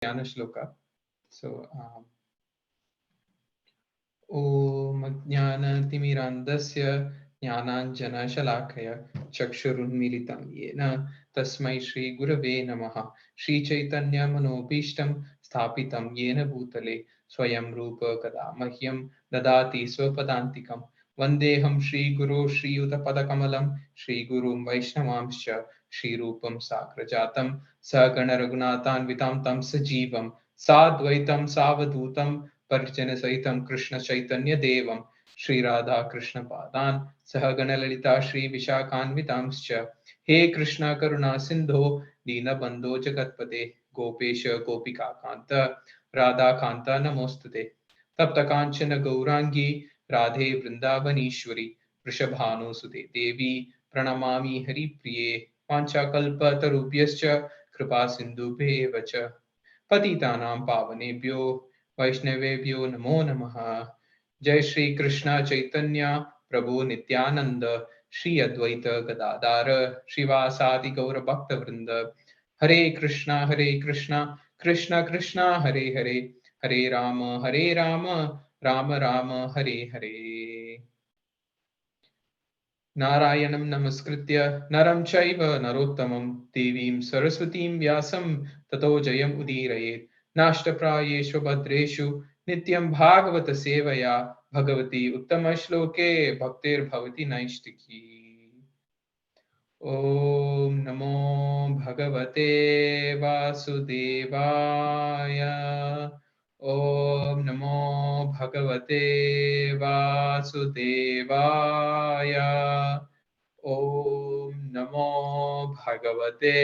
Jnana Shloka. So, Om Jnanatimirandasya Jnananjana Shalakaya Chakshurunmilitam Yena Tasmai Shri Gurave Namaha Shri Chaitanya Manobishtam Sthapitam Yena Bhutale Swayam Rupa Kada Mahyam Dadati Swapadantikam Vandeham Shri Guru Shri Utapadakamalam Shri Gurum Vaishnavamscha Shri Rupam Sakrajatam Sagana Raghunathan Vitam Tam Sajivam Sadvaitam Savadutam परिजन सहितं कृष्ण चैतन्य देवं श्री राधा कृष्ण पादान सहगण ललिता श्री विशाखान्वितांश्च हे कृष्ण करुणा सिंधो दीनबंधो जगत्पते गोपेश गोपिका कांत राधा कांत नमोस्तुते तप्त कांचन गौरांगी राधे वृंदावनीश्वरी वृषभानुसुते देवी प्रणमामि हरिप्रिये वाञ्छाकल्पतरुभ्यश्च कृपा सिन्धुभ्येव च पतितानां पावनेभ्यो वैष्णवेभ्यो नमो नमः। जय श्री कृष्ण चैतन्य प्रभु नित्यानंद श्री अद्वैत गदाधार श्रीवासादि गौर भक्त वृंद हरे कृष्णा कृष्णा कृष्णा हरे हरे हरे राम राम राम हरे हरे। नारायणं नमस्कृत्य नरं चैव नरोत्तमं देवीं सरस्वतीं व्यासं ततो जयम् उदीरयेत् नाष्टप्रायेषु भद्रेषु नित्यं भागवत सेवया भगवती उत्तमश्लोके भक्तिर्भवति नैष्टिकी। ॐ नमो भगवते वासुदेवाय। ॐ नमो भगवते वासुदेवाय। ॐ नमो भगवते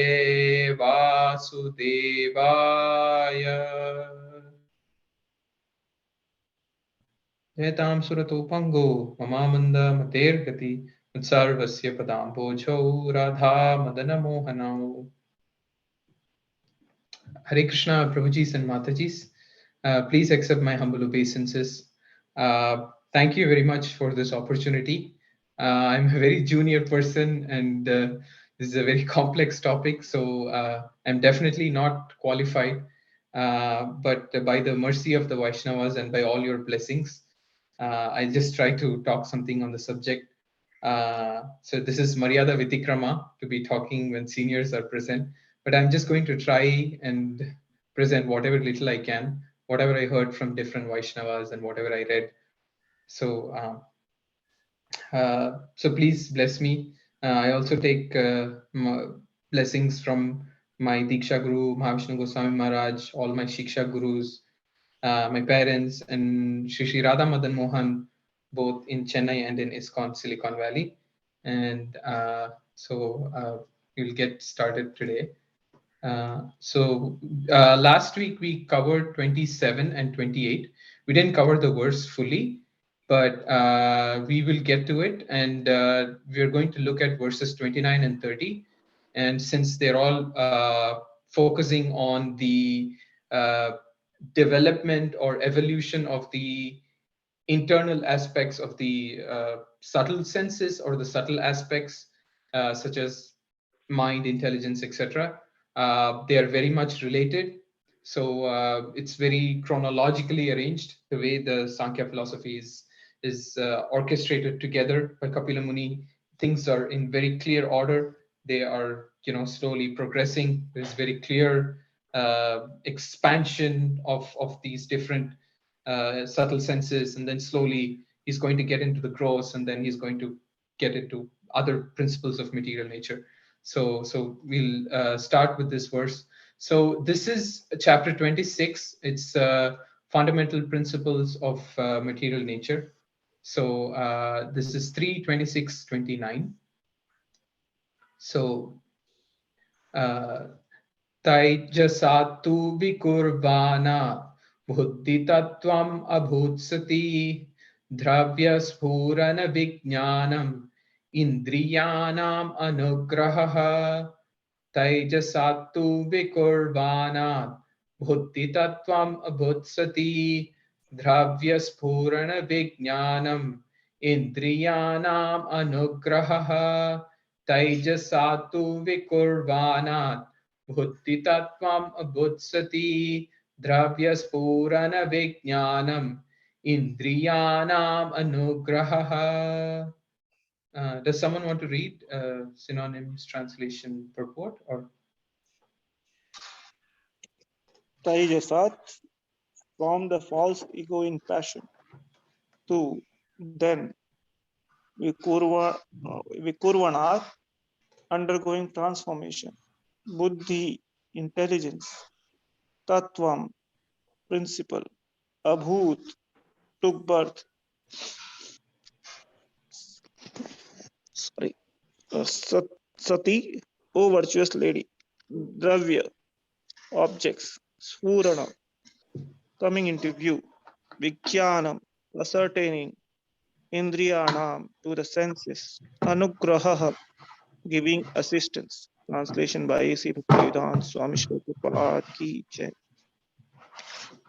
वासुदेवाय। जयतां सुरतोपङ्गो ममामन्द मतेर्गति उत्सर्वस्य पदाम्भोजौ Radha मदनमोहनौ। Hare Krishna, Prabhujis and Matajis. Please accept my humble obeisances. Thank you very much for this opportunity. I'm a very junior person, and this is a very complex topic, so I'm definitely not qualified. But by the mercy of the Vaishnavas and by all your blessings, I just try to talk something on the subject. So this is Maryada Vitikrama, to be talking when seniors are present. But I'm just going to try and present whatever little I can, whatever I heard from different Vaishnavas and whatever I read. So, so please bless me. I also take blessings from my Diksha Guru, Mahavishnu Goswami Maharaj, all my Shiksha Gurus, my parents, and Shri Radha Madan Mohan, both in Chennai and in ISKCON, Silicon Valley. And so we'll get started today. Last week we covered 27 and 28. We didn't cover the verse fully, but we will get to it. And we're going to look at verses 29 and 30. And since they're all focusing on the development or evolution of the internal aspects of the subtle senses or the subtle aspects, such as mind, intelligence, etc. They are very much related. So it's very chronologically arranged, the way the Sankhya philosophy is orchestrated together by Kapila Muni. Things are in very clear order. They are, slowly progressing. There's very clear expansion of these different subtle senses, and then slowly he's going to get into the gross, and then he's going to get into other principles of material nature. So we'll start with this verse. So this is chapter 26. It's fundamental principles of material nature. So this is 3:26-29. So Taijasatu vikurvana buddhi tattvam abhutsati dravya spurana vijnanam indriyanam anugraha. Taijasatu vikurvana buddhi tattvam abhutsati dravya spurana vijnanam indriyanam anugraha. Taijasatu vikurvana Bhutti tattvam abhutsati dravyasphurana vijnanam indriyanam anugraha. Does someone want to read synonyms, translation, purport, or? Taijasat, from the false ego in passion. 2. Then Vikurvanat, undergoing transformation. Buddhi, intelligence. Tattvam, principle. Abhut, took birth. Sorry. Sati, O virtuous lady. Dravya, objects. Sphurana, coming into view. Vijnanam, ascertaining. Indriyanam, to the senses. Anugraha, giving assistance. Translation by A.C. Bhaktivedanta Swami Srila Prabhupada Ki Jai.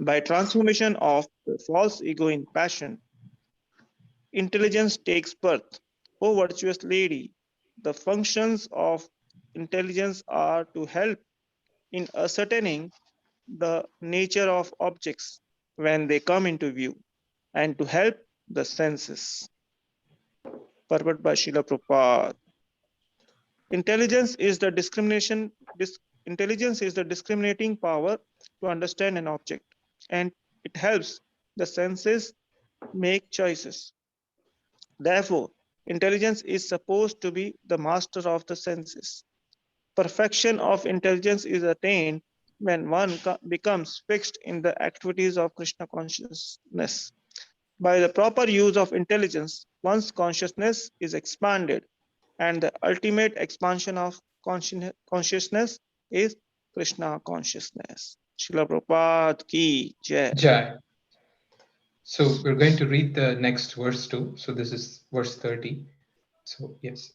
By transformation of the false ego in passion, intelligence takes birth. O virtuous lady, the functions of intelligence are to help in ascertaining the nature of objects when they come into view and to help the senses. Purport by Srila Prabhupada. Intelligence is the discriminating power to understand an object, and it helps the senses make choices. Therefore, intelligence is supposed to be the master of the senses. Perfection of intelligence is attained when one becomes fixed in the activities of Krishna consciousness. By the proper use of intelligence, one's consciousness is expanded, and the ultimate expansion of consciousness is Krishna consciousness. Srila Prabhupada ki jai. Jai. So we're going to read the next verse too. So this is verse 30. So yes.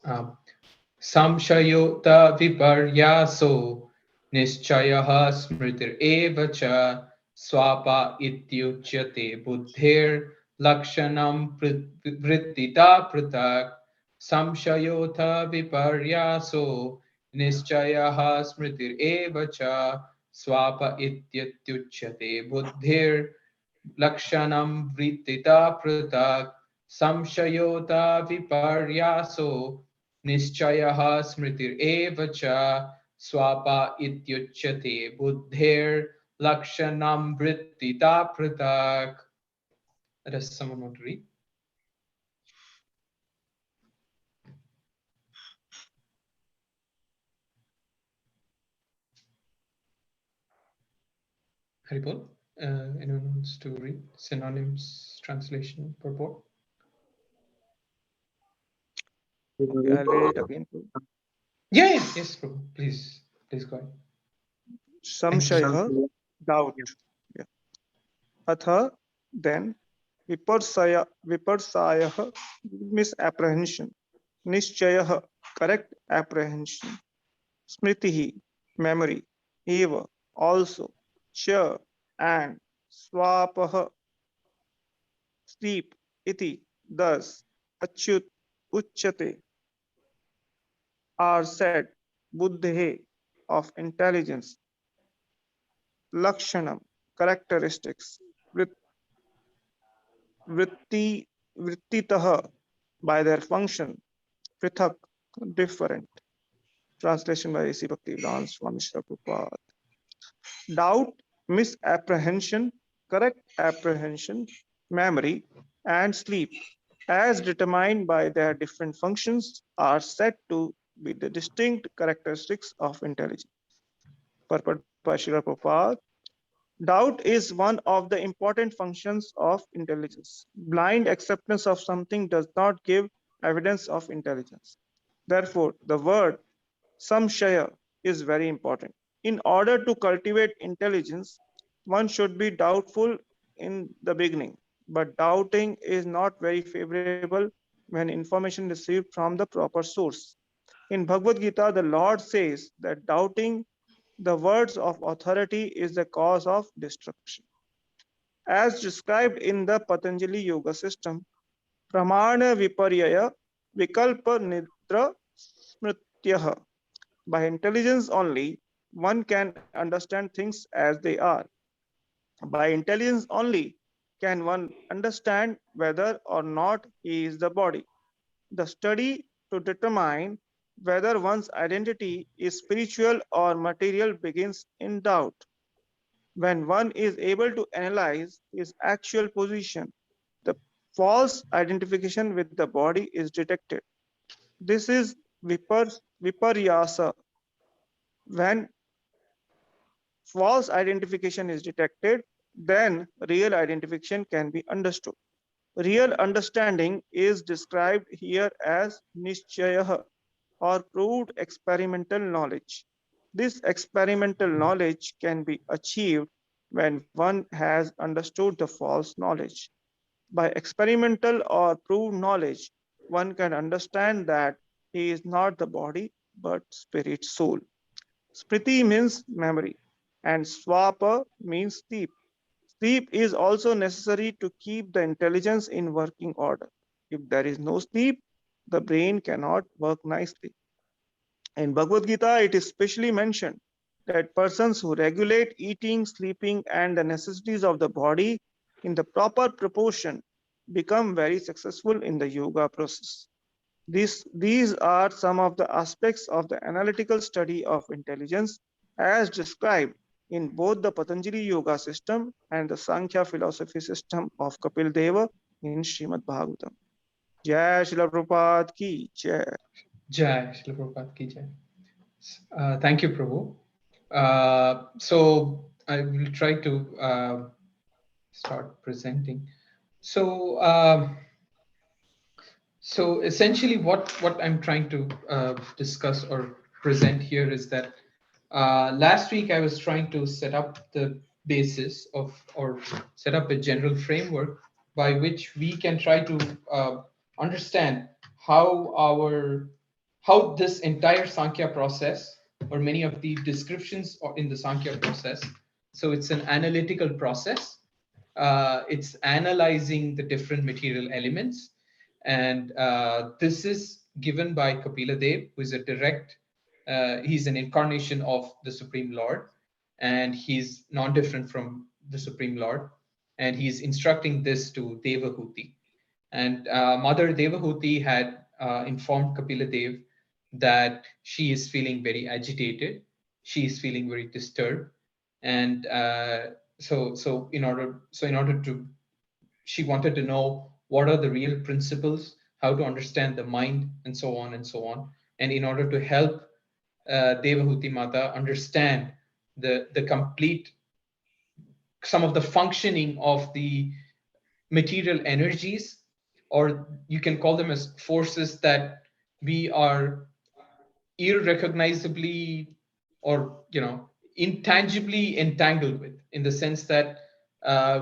Samshayota viparyaso nischayah smritir eva cha swapa ityuchyate buddhir lakshanam vrittita pratak. Samshayota viparyaso nischayah smritir eva cha swapa ityuchyate buddhir lakshanam vrittita pratak. Samshayota viparyaso nischayah smritir eva cha swapa ityuchyate buddhir lakshanam vrittita pratak. Does someone want to read? Haribol, anyone wants to read synonyms, translation, purport? Okay, I'll read it again. Yeah, yes, Prabhu. Please go ahead. Samshayah, doubt. Yeah. Atha, then, viparsayah, misapprehension. Nischayah, correct apprehension. Smritihi, memory. Eva, also. Cha, and. Swapah, sleep. Iti, thus. Achyut, uchyate, are said. Buddhe, of intelligence. Lakshanam, characteristics. Vrittitaha, by their function. Prithak, different. Translation by A.C. Bhaktivedanta Swami Srila Prabhupada. Doubt, misapprehension, correct apprehension, memory, and sleep, as determined by their different functions, are said to be the distinct characteristics of intelligence. Purport by Srila Prabhupada. Doubt is one of the important functions of intelligence. Blind acceptance of something does not give evidence of intelligence. Therefore, the word samshaya is very important. In order to cultivate intelligence, one should be doubtful in the beginning, but doubting is not very favorable when information received from the proper source. In Bhagavad-Gita, the Lord says that doubting the words of authority is the cause of destruction. As described in the Patanjali Yoga system, Pramana Viparyaya Vikalpa Nidra Smrityah. By intelligence only, one can understand things as they are. By intelligence only can one understand whether or not he is the body. The study to determine whether one's identity is spiritual or material begins in doubt. When one is able to analyze his actual position, the false identification with the body is detected. This is viparyasa. When false identification is detected, then real identification can be understood. Real understanding is described here as nishchaya or proved experimental knowledge. This experimental knowledge can be achieved when one has understood the false knowledge. By experimental or proved knowledge, one can understand that he is not the body but spirit soul. Smriti means memory, and swapa means sleep. Sleep is also necessary to keep the intelligence in working order. If there is no sleep, the brain cannot work nicely. In Bhagavad Gita, it is specially mentioned that persons who regulate eating, sleeping, and the necessities of the body in the proper proportion become very successful in the yoga process. These are some of the aspects of the analytical study of intelligence as described in both the Patanjali Yoga system and the Sankhya philosophy system of Kapil Deva in Srimad Bhagavatam. Jai Srila Prabhupada ki Jai. Jai Shri Prabhupada ki jai. Thank you, Prabhu. So I will try to start presenting. So, so essentially, what I'm trying to discuss or present here is that last week I was trying to set up the basis of or set up a general framework by which we can try to understand how how this entire Sankhya process or many of the descriptions in the Sankhya process. So it's an analytical process. It's analyzing the different material elements, and this is given by Kapila Dev, who is a direct. He's an incarnation of the Supreme Lord, and he's non-different from the Supreme Lord, and he's instructing this to Devahuti. And Mother Devahuti had informed Kapila Dev that she is feeling very agitated, she is feeling very disturbed, and in order to, she wanted to know what are the real principles, how to understand the mind, and so on and so on. And in order to help Devahuti Mata understand the complete, some of the functioning of the material energies, or you can call them as forces that we are irrecognizably or intangibly entangled with, in the sense that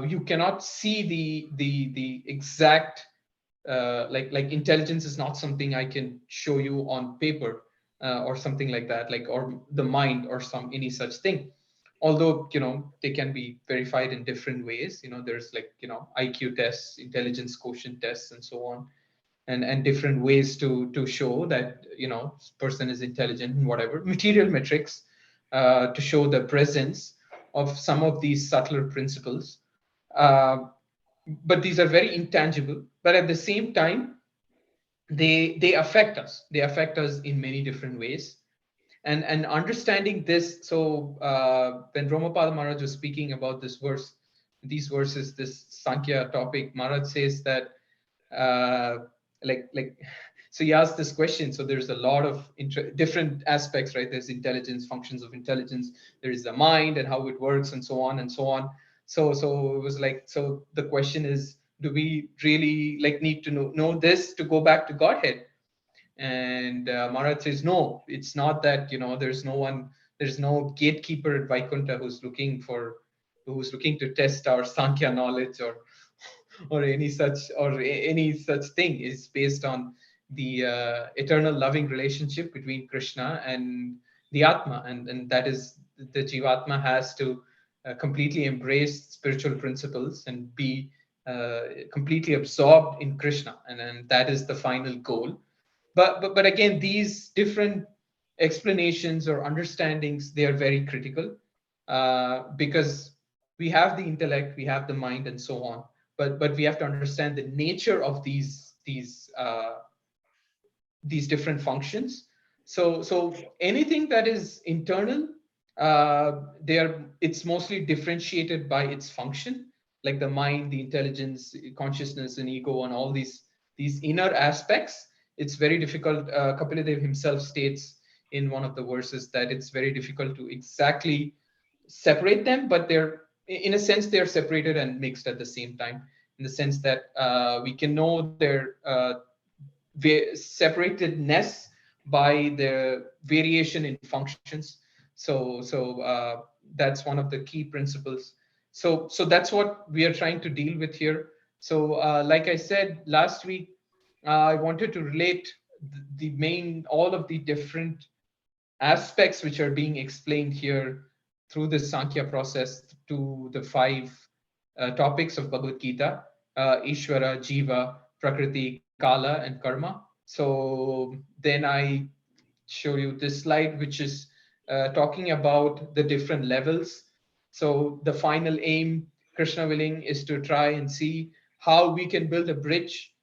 you cannot see the exact like intelligence is not something I can show you on paper or something like that, like, or the mind or some any such thing. Although they can be verified in different ways. There's like IQ tests, intelligence quotient tests, and so on, and different ways to show that person is intelligent and whatever material metrics to show the presence of some of these subtler principles. uh, but these are very intangible, but at the same time they affect us. They affect us in many different ways. And understanding this, so when Brahmapada Maharaj was speaking about this verse, these verses, this Sankhya topic, Maharaj says that uh, like so he asked this question. So there's a lot of different aspects, right? There's intelligence, functions of intelligence, there is the mind and how it works, and so on and so on. So it was like, so the question is, do we really like need to know this to go back to Godhead? And Maharaj says, no, it's not that. There's no one, there's no gatekeeper at Vaikuntha who's looking to test our Sankhya knowledge, or any such thing. Is based on the eternal loving relationship between Krishna and the Atma, and that is, the Jivatma has to completely embrace spiritual principles and be completely absorbed in Krishna, and that is the final goal. But again, these different explanations or understandings, they are very critical, because we have the intellect, we have the mind, and so on. But we have to understand the nature of these different functions. So anything that is internal, it's mostly differentiated by its function, like the mind, the intelligence, consciousness, and ego, and all these inner aspects. It's very difficult. Kapiladev himself states in one of the verses that it's very difficult to exactly separate them, but they're, in a sense, they're separated and mixed at the same time, in the sense that we can know their separatedness by the variation in functions. So that's one of the key principles. So that's what we are trying to deal with here. So like I said last week, I wanted to relate the main, all of the different aspects which are being explained here through this Sankhya process to the five topics of Bhagavad Gita: Ishvara, Jiva, Prakriti, Kala, and Karma. So then I show you this slide, which is talking about the different levels. So the final aim, Krishna willing, is to try and see how we can build a bridge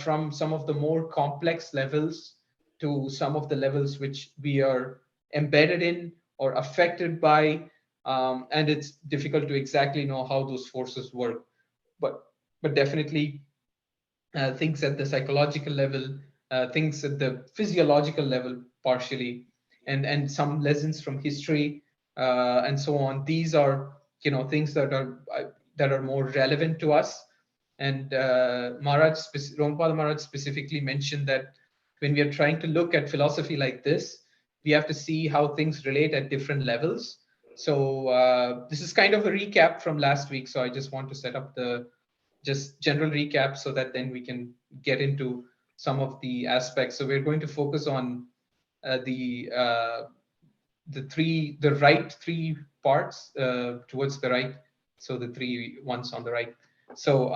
from some of the more complex levels to some of the levels which we are embedded in or affected by, and it's difficult to exactly know how those forces work. But definitely things at the psychological level, things at the physiological level, partially, and some lessons from history, and so on. These are, things that are more relevant to us. And Ramapal Maharaj specifically mentioned that when we are trying to look at philosophy like this, we have to see how things relate at different levels. So this is kind of a recap from last week. So I just want to set up the just general recap so that then we can get into some of the aspects. So we're going to focus on the right three parts towards the right. So the three ones on the right. So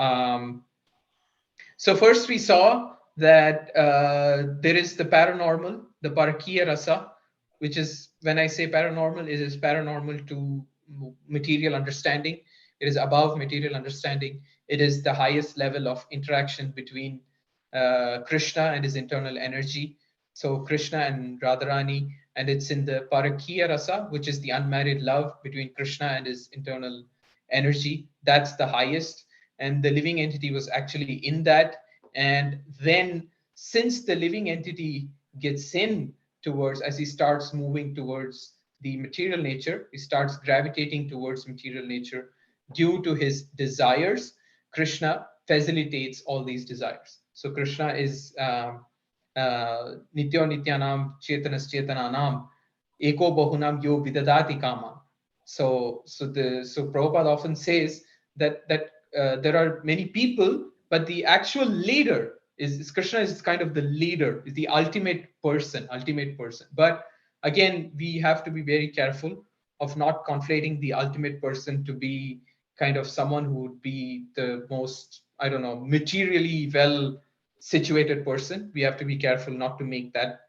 first we saw that there is the paranormal, the Parakiya Rasa, which is, when I say paranormal, it is paranormal to material understanding. It is above material understanding. It is the highest level of interaction between Krishna and his internal energy. So Krishna and Radharani, and it's in the Parakiya Rasa, which is the unmarried love between Krishna and his internal energy. That's the highest. And the living entity was actually in that. And then, since the living entity gets in towards, as he starts moving towards the material nature, he starts gravitating towards material nature due to his desires. Krishna facilitates all these desires. So Krishna is Nityo Nityanam Chetanas Chetananam Eko Bahunam Yo Vidadati Kama. So Prabhupada often says that there are many people, but the actual leader is Krishna. Is kind of the leader, is the ultimate person. But again, we have to be very careful of not conflating the ultimate person to be kind of someone who would be the most, I don't know, materially well situated person. We have to be careful not to make that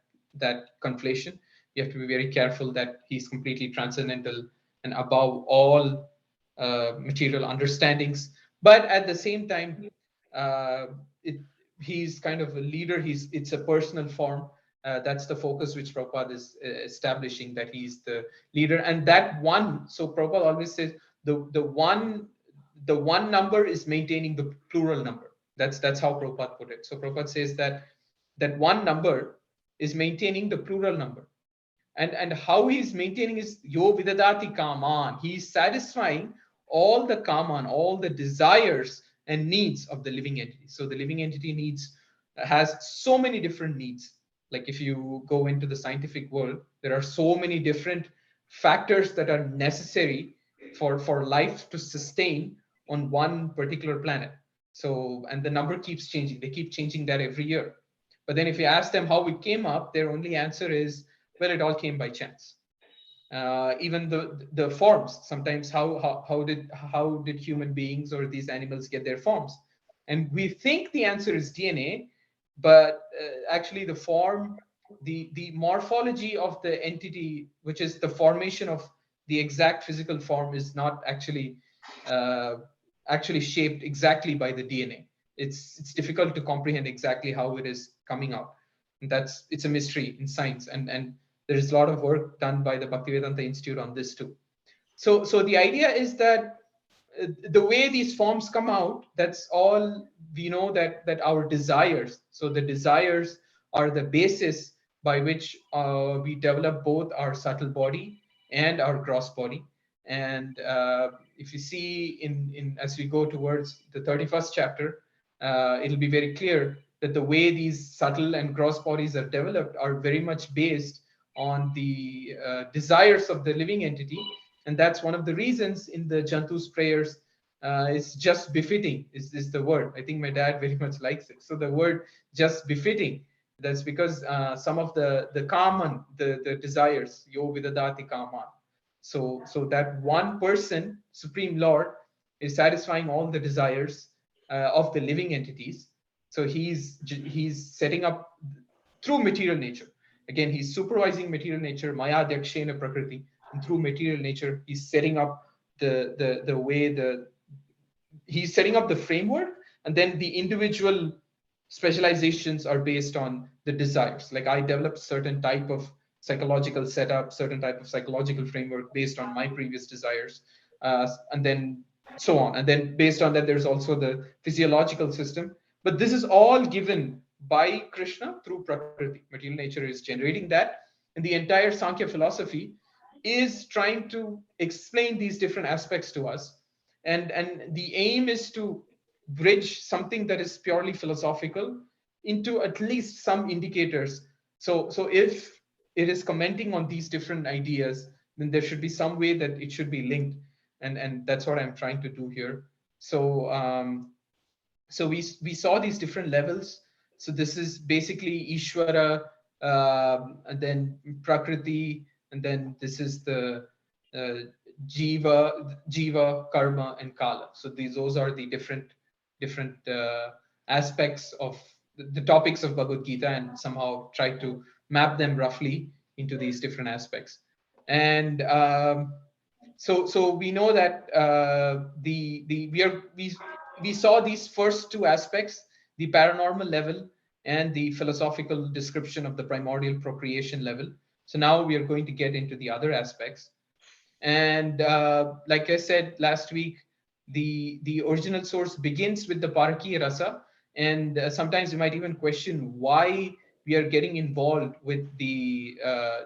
conflation. We have to be very careful that he's completely transcendental and above all material understandings. But at the same time, uh, he's kind of a leader. It's a personal form. That's the focus which Prabhupada is establishing, that he's the leader. And that one, so Prabhupada always says the one number is maintaining the plural number. That's how Prabhupada put it. So Prabhupada says that one number is maintaining the plural number. And how he's maintaining is yo vidadati kaman. He's satisfying all the kaman, all the desires and needs of the living entity. So the living entity has so many different needs. Like if you go into the scientific world, there are so many different factors that are necessary for life to sustain on one particular planet. So, and the number keeps changing. They keep changing that every year. But then if you ask them how it came up, their only answer is, well, it all came by chance. Even the forms, sometimes how did human beings or these animals get their forms? And we think the answer is DNA, but actually the form the morphology of the entity, which is the formation of the exact physical form, is not uh, actually shaped exactly by the DNA. It's difficult to comprehend exactly how it is coming out. And it's a mystery in science, and there is a lot of work done by the Bhaktivedanta Institute on this too. So the idea is that the way these forms come out, that's all we know, that our desires, so the desires are the basis by which we develop both our subtle body and our gross body. And if you see in as we go towards the 31st chapter, it'll be very clear that the way these subtle and gross bodies are developed are very much based on the desires of the living entity. And that's one of the reasons in the Jantu's prayers, it's just befitting is the word. I think my dad very much likes it. So the word just befitting, that's because some of the common, the desires, yo vidadati kaman. So that one person, Supreme Lord, is satisfying all the desires of the living entities. So he's setting up through material nature. Again, he's supervising material nature, maya dakshena prakriti, and through material nature, he's setting up the way he's setting up the framework, and then the individual specializations are based on the desires. Like I developed certain type of psychological setup, certain type of psychological framework based on my previous desires, and then so on. And then based on that, there's also the physiological system. But this is all given by Krishna through Prakriti. Material nature is generating that. And the entire Sankhya philosophy is trying to explain these different aspects to us. And the aim is to bridge something that is purely philosophical into at least some indicators. So if it is commenting on these different ideas, then there should be some way that it should be linked. And that's what I'm trying to do here. So we saw these different levels. So this is basically Ishvara, and then Prakriti, and then this is the uh, Jiva, Karma, and Kala. So those are the different aspects of the topics of Bhagavad Gita, and somehow try to map them roughly into these different aspects. And so we know that we saw these first two aspects, the paranormal level and the philosophical description of the primordial procreation level. So now we are going to get into the other aspects. And like I said last week, the original source begins with the Paraki Rasa, and sometimes you might even question why we are getting involved with the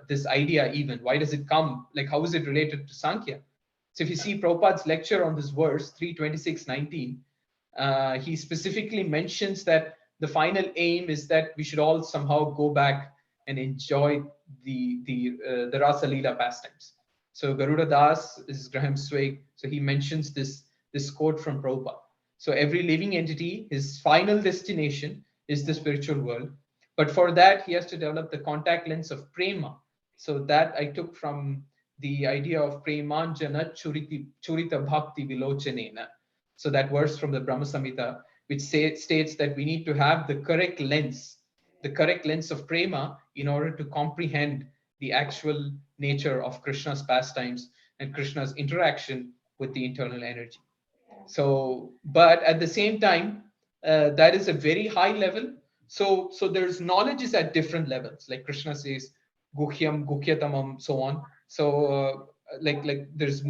this idea. Even why does it come? Like, how is it related to Sankhya? So if you see Prabhupada's lecture on this verse 326:19, he specifically mentions that the final aim is that we should all somehow go back and enjoy the Rasa Leela pastimes. So Garuda Das is Graham Swig. So he mentions this quote from Prabhupada. So every living entity, his final destination is the spiritual world. But for that, he has to develop the contact lens of prema. So that I took from the idea of premanjana churita bhakti vilochanena. So that verse from the Brahma Samhita, which states that we need to have the correct lens of prema in order to comprehend the actual nature of Krishna's pastimes and Krishna's interaction with the internal energy. So, but at the same time, that is a very high level. So there's knowledge is at different levels. Like Krishna says, guhyam, guhyatamam, so on. So like there's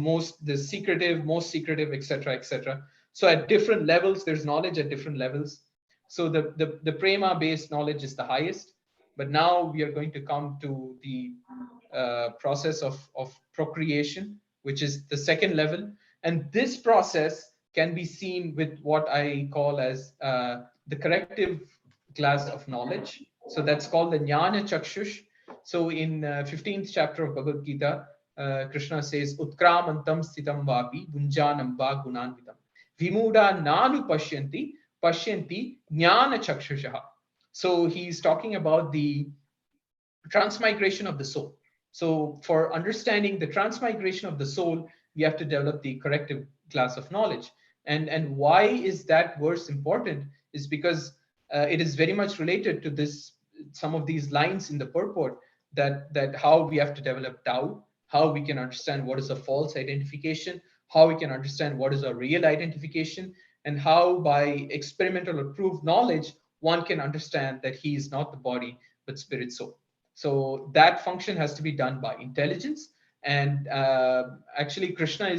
secretive, most secretive, etc., etc. So at different levels, there's knowledge at different levels. So the prema based knowledge is the highest. But now we are going to come to the process of procreation, which is the second level. And this process can be seen with what I call as the corrective class of knowledge. So that's called the Jnana Chakshush. So in 15th chapter of Bhagavad Gita, Krishna says, Utkramantam stitam vapi gunjanam va gunanvitam. Vimuda nanu pashyanti jnana chakshushaha. So he's talking about the transmigration of the soul. So for understanding the transmigration of the soul, we have to develop the corrective class of knowledge. And why is that verse important is because it is very much related to this some of these lines in the purport, that how we have to develop Tao, how we can understand what is a false identification, how we can understand what is a real identification, and how by experimental or proved knowledge one can understand that he is not the body but spirit soul. So that function has to be done by intelligence. And actually Krishna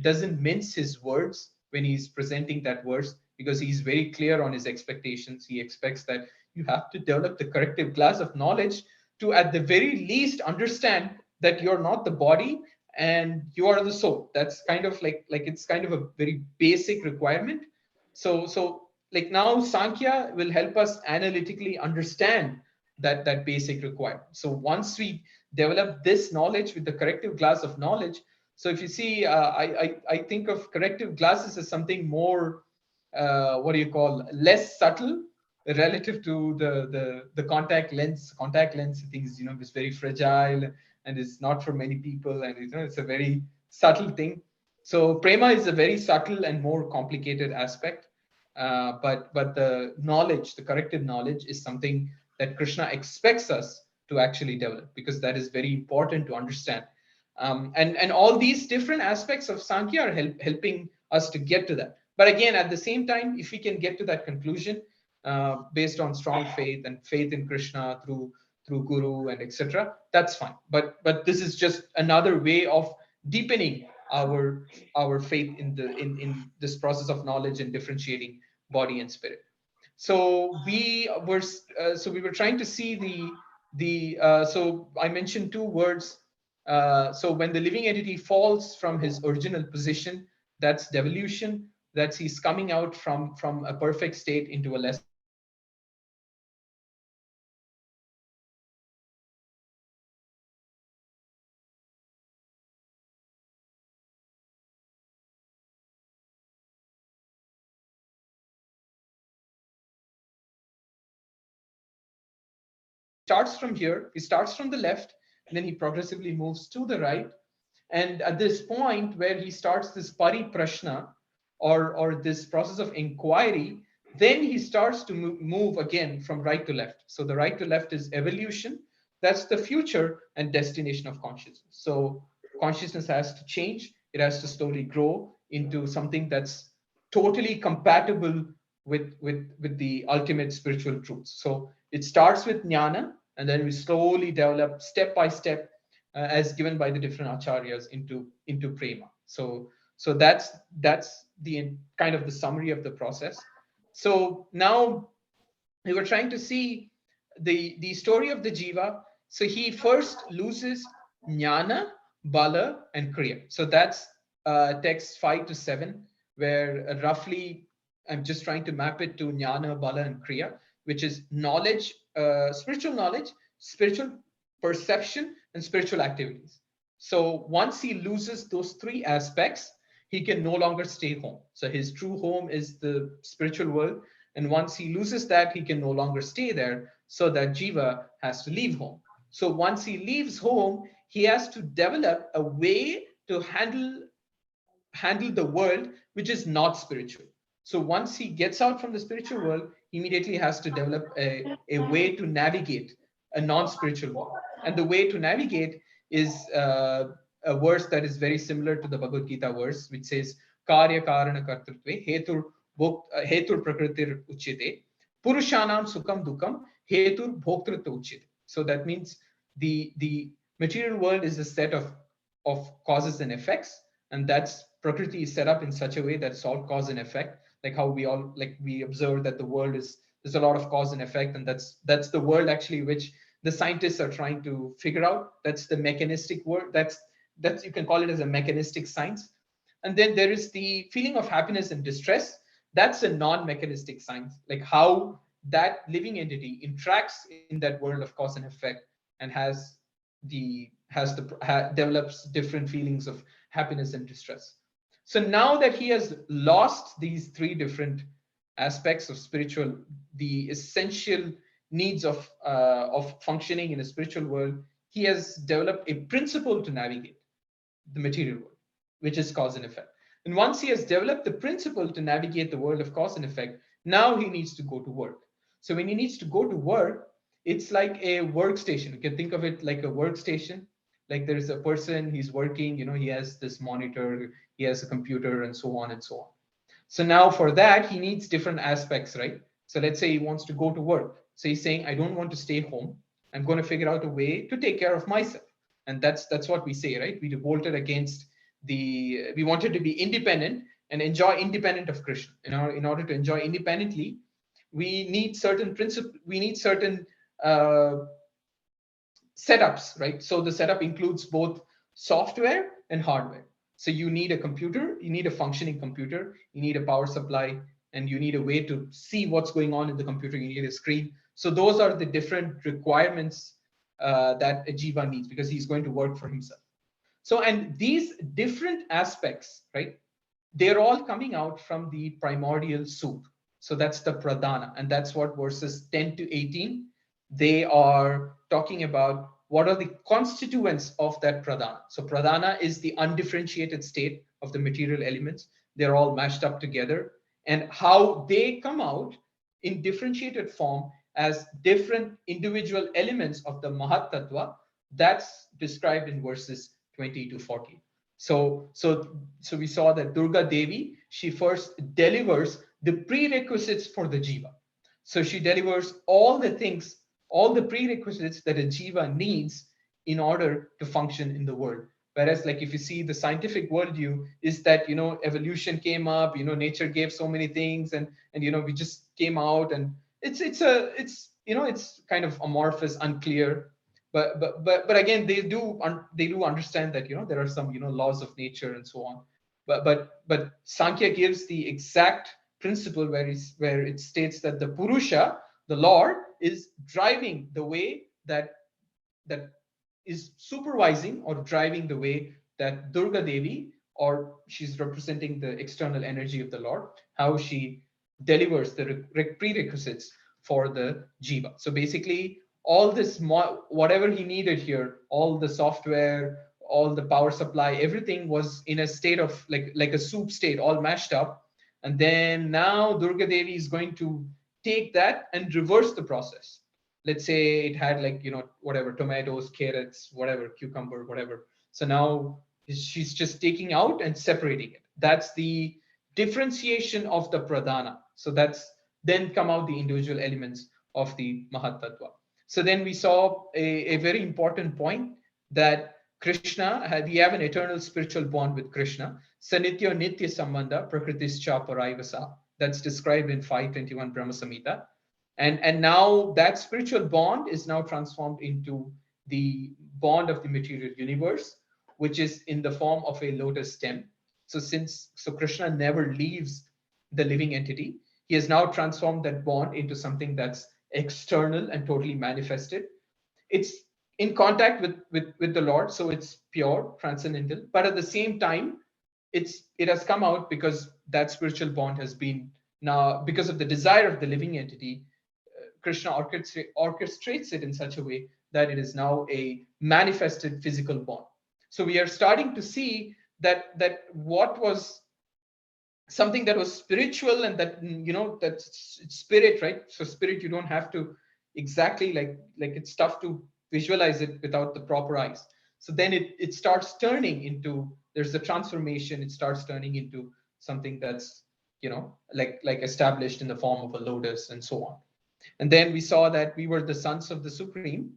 doesn't mince his words when he's presenting that verse, because he's very clear on his expectations. He expects that you have to develop the corrective glass of knowledge to at the very least understand that you're not the body and you are the soul. That's kind of like it's kind of a very basic requirement. So like now Sankhya will help us analytically understand that basic requirement. So once we develop this knowledge with the corrective glass of knowledge, so if you see, I think of corrective glasses as something more, what do you call, less subtle relative to the contact lens. Contact lens things, is very fragile and is not for many people, and it's a very subtle thing. So prema is a very subtle and more complicated aspect, but the knowledge, the corrective knowledge, is something that Krishna expects us to actually develop, because that is very important to understand. And all these different aspects of Sankhya are helping us to get to that. But again, at the same time, if we can get to that conclusion based on strong faith and faith in Krishna through Guru and etc., that's fine. But this is just another way of deepening our faith in this process of knowledge and differentiating body and spirit. So we were trying to see so I mentioned two words. So when the living entity falls from his original position, that's devolution. That's he's coming out from a perfect state into a less perfect state. So when the living entity falls from his original position, that's devolution. That's he's coming out from a perfect state into a less perfect state. So he starts from here. He starts from the left, and then he progressively moves to the right. And at this point where he starts this pariprashna, or this process of inquiry, then he starts to move again from right to left. So the right to left is evolution. That's the future and destination of consciousness. So consciousness has to change. It has to slowly grow into something that's totally compatible with the ultimate spiritual truths. So it starts with jnana, and then we slowly develop step by step, as given by the different acharyas, into prema. So that's the kind of the summary of the process. So now we were trying to see the story of the jiva. So he first loses jnana, bala, and kriya. So that's text 5 to 7, where roughly I'm just trying to map it to jnana, bala, and kriya, which is knowledge, spiritual knowledge, spiritual perception, and spiritual activities. So once he loses those three aspects, he can no longer stay home. So his true home is the spiritual world. And once he loses that, he can no longer stay there. So that jiva has to leave home. So once he leaves home, he has to develop a way to handle the world which is not spiritual. So once he gets out from the spiritual world, he immediately has to develop a way to navigate a non-spiritual world. And the way to navigate is a verse that is very similar to the Bhagavad-Gita verse, which says, Karya Karana Kartrutve Hetur Prakritir Uchite Purushanam Sukham Dukam Hetur Bhoktrutva Uchite. So that means the material world is a set of causes and effects, and that's Prakriti is set up in such a way that it's all cause and effect, like how we observe that the world there's a lot of cause and effect, and that's the world actually which the scientists are trying to figure out. That's the mechanistic world. That's you can call it as a mechanistic science. And then there is the feeling of happiness and distress. That's a non-mechanistic science, like how that living entity interacts in that world of cause and effect, and develops different feelings of happiness and distress. So now that he has lost these three different aspects of spiritual, the essential needs of functioning in a spiritual world, he has developed a principle to navigate the material world, which is cause and effect. And once he has developed the principle to navigate the world of cause and effect, now he needs to go to work. So when he needs to go to work, it's like a workstation. You can think of it like a workstation. Like there's a person, he's working, he has this monitor, he has a computer, and so on and so on. So now for that, he needs different aspects, right? So let's say he wants to go to work. So he's saying, I don't want to stay home. I'm going to figure out a way to take care of myself. And that's what we say, right? We revolted against we wanted to be independent and enjoy independent of Krishna. In order to enjoy independently, we need certain principles, we need certain uh, setups, right? So the setup includes both software and hardware. So you need a computer, you need a functioning computer, you need a power supply, and you need a way to see what's going on in the computer. You need a screen. So those are the different requirements that a jiva needs, because he's going to work for himself. So, and these different aspects, right, they're all coming out from the primordial soup. So that's the pradhana, and that's what verses 10 to 18, they are talking about what are the constituents of that pradhana. So pradhana is the undifferentiated state of the material elements. They're all mashed up together, and how they come out in differentiated form as different individual elements of the Mahat Tattva, that's described in verses 20 to 40. So we saw that Durga Devi, she first delivers the prerequisites for the jiva. So she delivers all the things, all the prerequisites that a jiva needs in order to function in the world. Whereas, like if you see the scientific worldview, is that evolution came up, nature gave so many things, and we just came out, and it's kind of amorphous, unclear. But again, they do understand that there are some laws of nature and so on. But Sankhya gives the exact principle where it states that the Purusha, the Lord, is driving the way that is supervising or driving the way that Durga Devi, or she's representing the external energy of the Lord, how she delivers the prerequisites for the jiva. So basically, all this, whatever he needed here, all the software, all the power supply, everything was in a state of like a soup state, all mashed up. And then now Durga Devi is going to take that and reverse the process. Let's say it had whatever, tomatoes, carrots, whatever, cucumber, whatever. So now she's just taking out and separating it. That's the differentiation of the pradhana. So that's then come out the individual elements of the Mahat Tattva. So then we saw a very important point that Krishna, we have an eternal spiritual bond with Krishna. Sanitya Nitya Sambandha Prakritischa Paraivasa. That's described in 521 Brahma Samhita. And now that spiritual bond is now transformed into the bond of the material universe, which is in the form of a lotus stem. So Krishna never leaves the living entity, he has now transformed that bond into something that's external and totally manifested. It's in contact with the Lord, so it's pure, transcendental. But at the same time, it has come out because that spiritual bond has been now, because of the desire of the living entity, Krishna orchestrates it in such a way that it is now a manifested physical bond. So we are starting to see that what was something that was spiritual, and that that's spirit, right? So spirit, you don't have to exactly like it's tough to visualize it without the proper eyes. So then it starts turning into, there's the transformation, it starts turning into something that's like established in the form of a lotus and so on. And then we saw that we were the sons of the Supreme.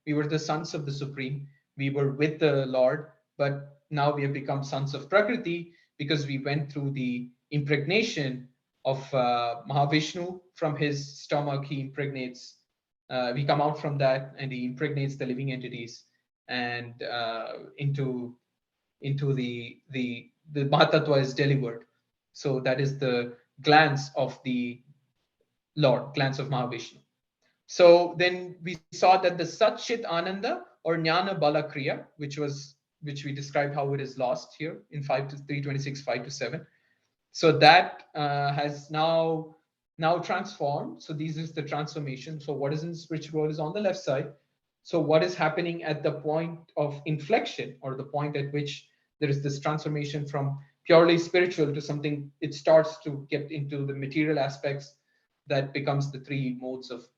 We were the sons of the Supreme. We were with the Lord, but now we have become sons of Prakriti because we went through the impregnation of Mahavishnu. From his stomach, he impregnates. We come out from that, and he impregnates the living entities, and into the Mahatattva is delivered. So that is the glance of the Lord, glance of Mahavishnu. So then we saw that the Sat Chit Ananda or Jnana Bala Kriya, which we described how it is lost here in 326, 5 to 7. So that has now transformed. So this is the transformation. So what is in the spiritual world is on the left side. So what is happening at the point of inflection, or the point at which there is this transformation from purely spiritual to something, it starts to get into the material aspects, that becomes the three modes of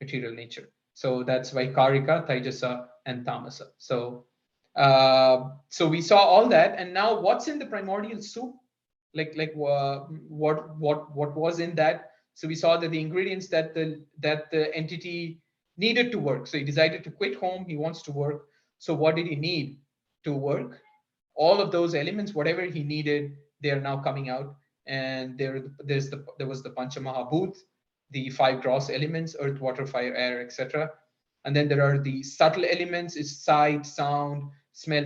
material nature. So that's Vaikarika, Taijasa, and Tamasa. So we saw all that, and now what's in the primordial soup? What was in that? So we saw that the ingredients that the entity needed to work. So he decided to quit home. He wants to work. So what did he need to work? All of those elements, whatever he needed, they are now coming out. And there was the Panchamahabhut, the five gross elements: earth, water, fire, air, etc. And then there are the subtle elements: is sight, sound, smell,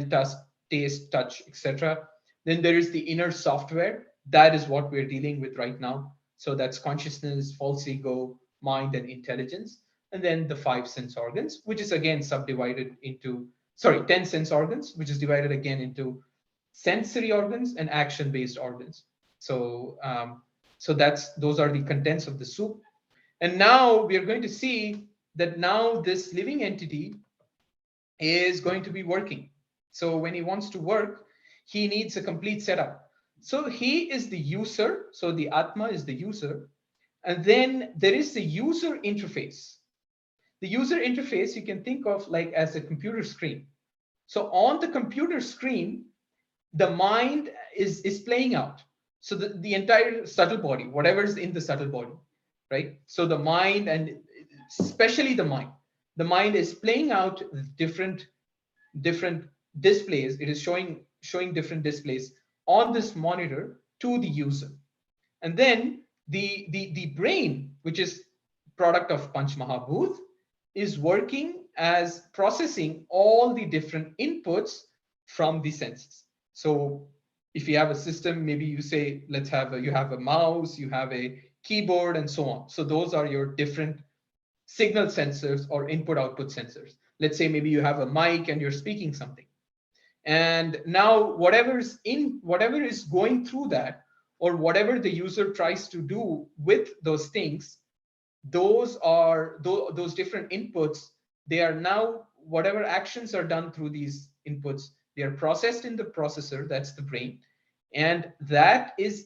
taste, touch, etc. Then there is the inner software. That is what we're dealing with right now. So that's consciousness, false ego, mind, and intelligence. And then the five sense organs, which is again subdivided into, 10 sense organs, which is divided again into sensory organs and action-based organs. So those are the contents of the soup. And now we are going to see that now this living entity is going to be working. So when he wants to work, he needs a complete setup. So he is the user. So the Atma is the user. And then there is the user interface. The user interface you can think of like as a computer screen. So on the computer screen, the mind is playing out. So the entire subtle body, whatever's in the subtle body, right? So the mind, and especially the mind is playing out different displays. It is showing different displays on this monitor to the user. And then the brain, which is product of Panch Mahabhut, is working as processing all the different inputs from the senses. So if you have a system, maybe you say, you have a mouse, you have a keyboard, and so on. So those are your different signal sensors or input output sensors. Let's say maybe you have a mic and you're speaking something. And now whatever is going through that, or whatever the user tries to do with those things, those different inputs, they are now, whatever actions are done through these inputs, they are processed in the processor, that's the brain, and that is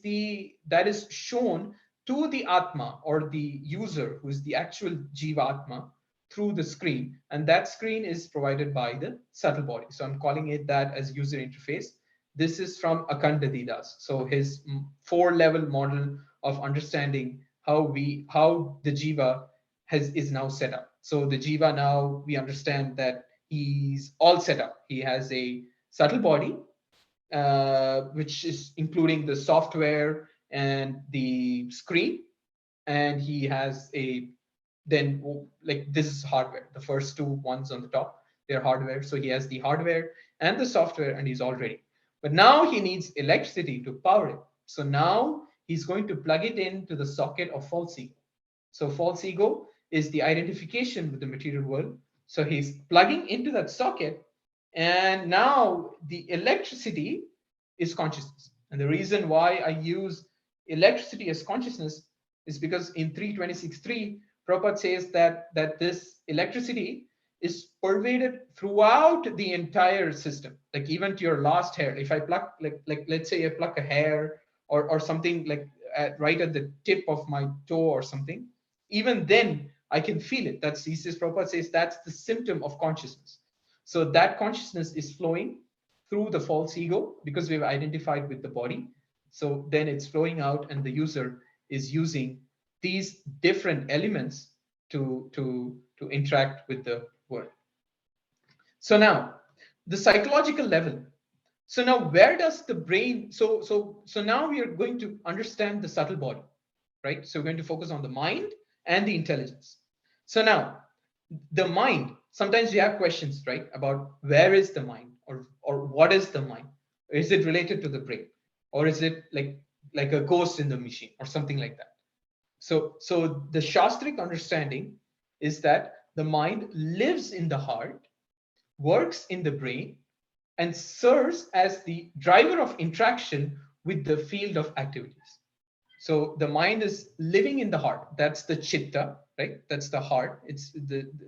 shown to the Atma, or the user, who is the actual Jiva Atma, through the screen. And that screen is provided by the subtle body. So I'm calling it that as user interface. This is from Akhanda Das. So his 4-level model of understanding how the Jiva is now set up. So the Jiva, now we understand that he's all set up. He has a subtle body, which is including the software and the screen. And he has this is hardware. The first two ones on the top, they're hardware. So he has the hardware and the software, and he's all ready. But now he needs electricity to power it. So now he's going to plug it into the socket of false ego. So false ego is the identification with the material world. So he's plugging into that socket, and now the electricity is consciousness. And the reason why I use electricity as consciousness is because in 326.3, Prabhupada says that this electricity is pervaded throughout the entire system, like even to your last hair. If I pluck, like let's say I pluck a hair or something, like right at the tip of my toe or something, even then I can feel it. Prabhupada says that's the symptom of consciousness. So that consciousness is flowing through the false ego because we've identified with the body. So then it's flowing out, and the user is using these different elements to interact with the world. So now the psychological level. So now where does the brain, so now we are going to understand the subtle body, right? So we're going to focus on the mind and the intelligence. So now the mind, sometimes you have questions, right, about where is the mind, or what is the mind? Is it related to the brain, or is it like a ghost in the machine or something like that? So the Shastric understanding is that the mind lives in the heart, works in the brain, and serves as the driver of interaction with the field of activities. So the mind is living in the heart. That's the chitta, right? That's the heart.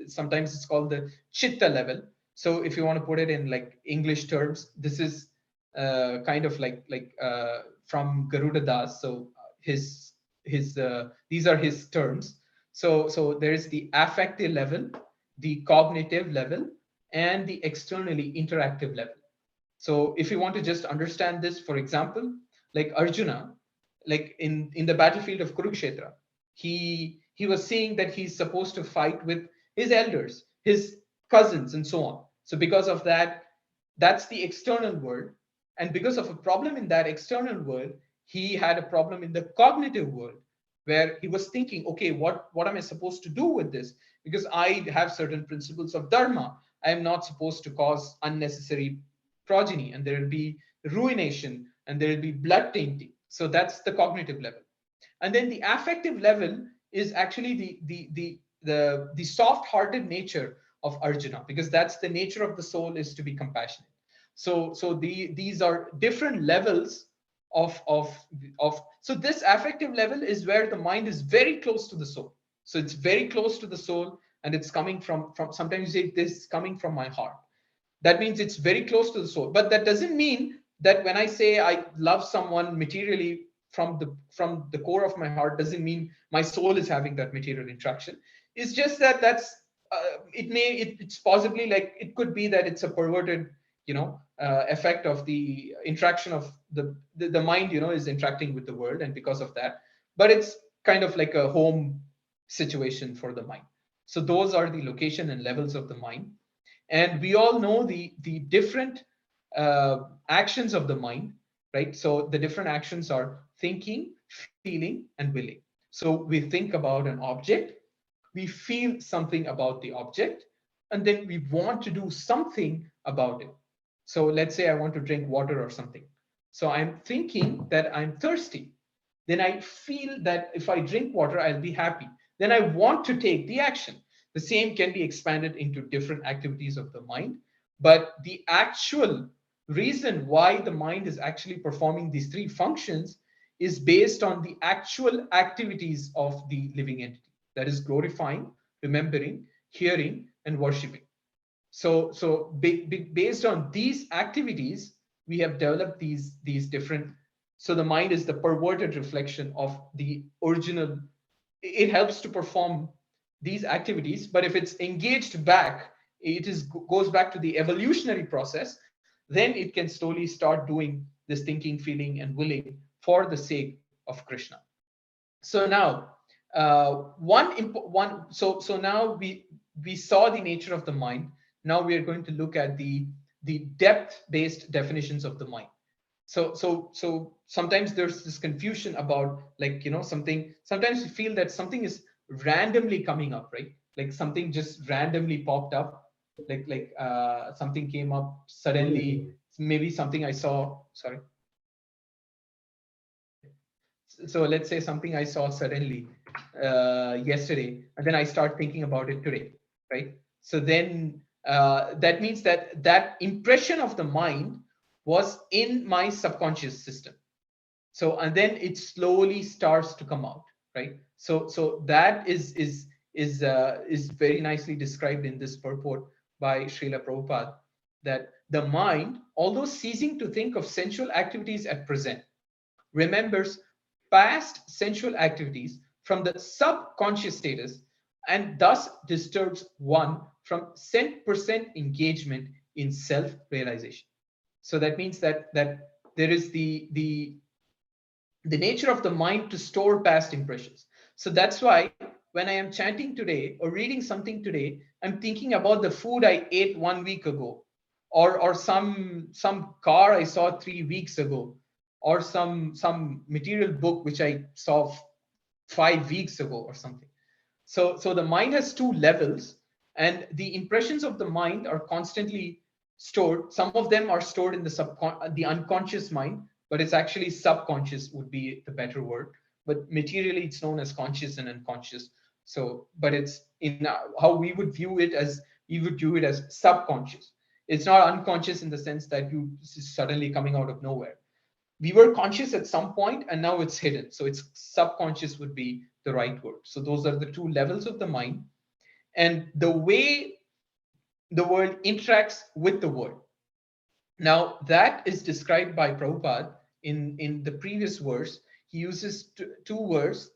Sometimes it's called the chitta level. So if you want to put it in like English terms, this is kind of like from Garuda Das. So these are his terms. So there is the affective level, the cognitive level, and the externally interactive level. So if you want to just understand this, for example, like Arjuna, like in the battlefield of Kurukshetra, he was seeing that he's supposed to fight with his elders, his cousins, and so on. So because of that, that's the external world. And because of a problem in that external world, he had a problem in the cognitive world, where he was thinking, okay, what am I supposed to do with this? Because I have certain principles of dharma. I am not supposed to cause unnecessary progeny, and there will be ruination, and there will be blood tainting. So that's the cognitive level. And then the affective level is actually the soft-hearted nature of Arjuna, because that's the nature of the soul, is to be compassionate. So these are different levels of so this affective level is where the mind is very close to the soul. So it's very close to the soul, and it's coming from sometimes you say this is coming from my heart. That means it's very close to the soul. But that doesn't mean that when I say I love someone materially from the core of my heart, doesn't mean my soul is having that material interaction. It's just that it's possibly, like, it could be that it's a perverted effect of the interaction of the mind, is interacting with the world, and because of that. But it's kind of like a home situation for the mind. So those are the location and levels of the mind. And we all know the different actions of the mind, right? So the different actions are thinking, feeling, and willing. So we think about an object, we feel something about the object, and then we want to do something about it. So let's say I want to drink water or something. So I'm thinking that I'm thirsty. Then I feel that if I drink water, I'll be happy. Then I want to take the action. The same can be expanded into different activities of the mind. But the actual reason why the mind is actually performing these three functions is based on the actual activities of the living entity. That is glorifying, remembering, hearing, and worshiping. So based on these activities, we have developed these different. So the mind is the perverted reflection of the original. It helps to perform these activities, but if it's engaged back, goes back to the evolutionary process, then it can slowly start doing this thinking, feeling, and willing for the sake of Krishna. So now, so now we saw the nature of the mind. Now we are going to look at the depth-based definitions of the mind. So sometimes there's this confusion about, like, something. Sometimes you feel that something is randomly coming up, right? Like something just randomly popped up, like something came up suddenly. Maybe something I saw. Sorry. So let's say something I saw suddenly yesterday, and then I start thinking about it today, right? So then that means that impression of the mind was in my subconscious system. So, and then it slowly starts to come out, right? So that is very nicely described in this purport by Srila Prabhupada, that the mind, although ceasing to think of sensual activities at present, remembers past sensual activities from the subconscious status, and thus disturbs one from 100% engagement in self-realization. So that means that there is the nature of the mind to store past impressions. So that's why when I am chanting today or reading something today, I'm thinking about the food I ate 1 week ago, or some car I saw 3 weeks ago, or some material book which I saw 5 weeks ago or something. So the mind has two levels, and the impressions of the mind are constantly stored. Some of them are stored in the unconscious mind, but it's actually subconscious would be the better word. But materially, it's known as conscious and unconscious. So, but it's in how we would view it as subconscious. It's not unconscious in the sense that you suddenly coming out of nowhere. We were conscious at some point, and now it's hidden. So it's subconscious would be the right word. So those are the two levels of the mind, and the way the world interacts with the world. Now that is described by Prabhupada in the previous verse. He uses two words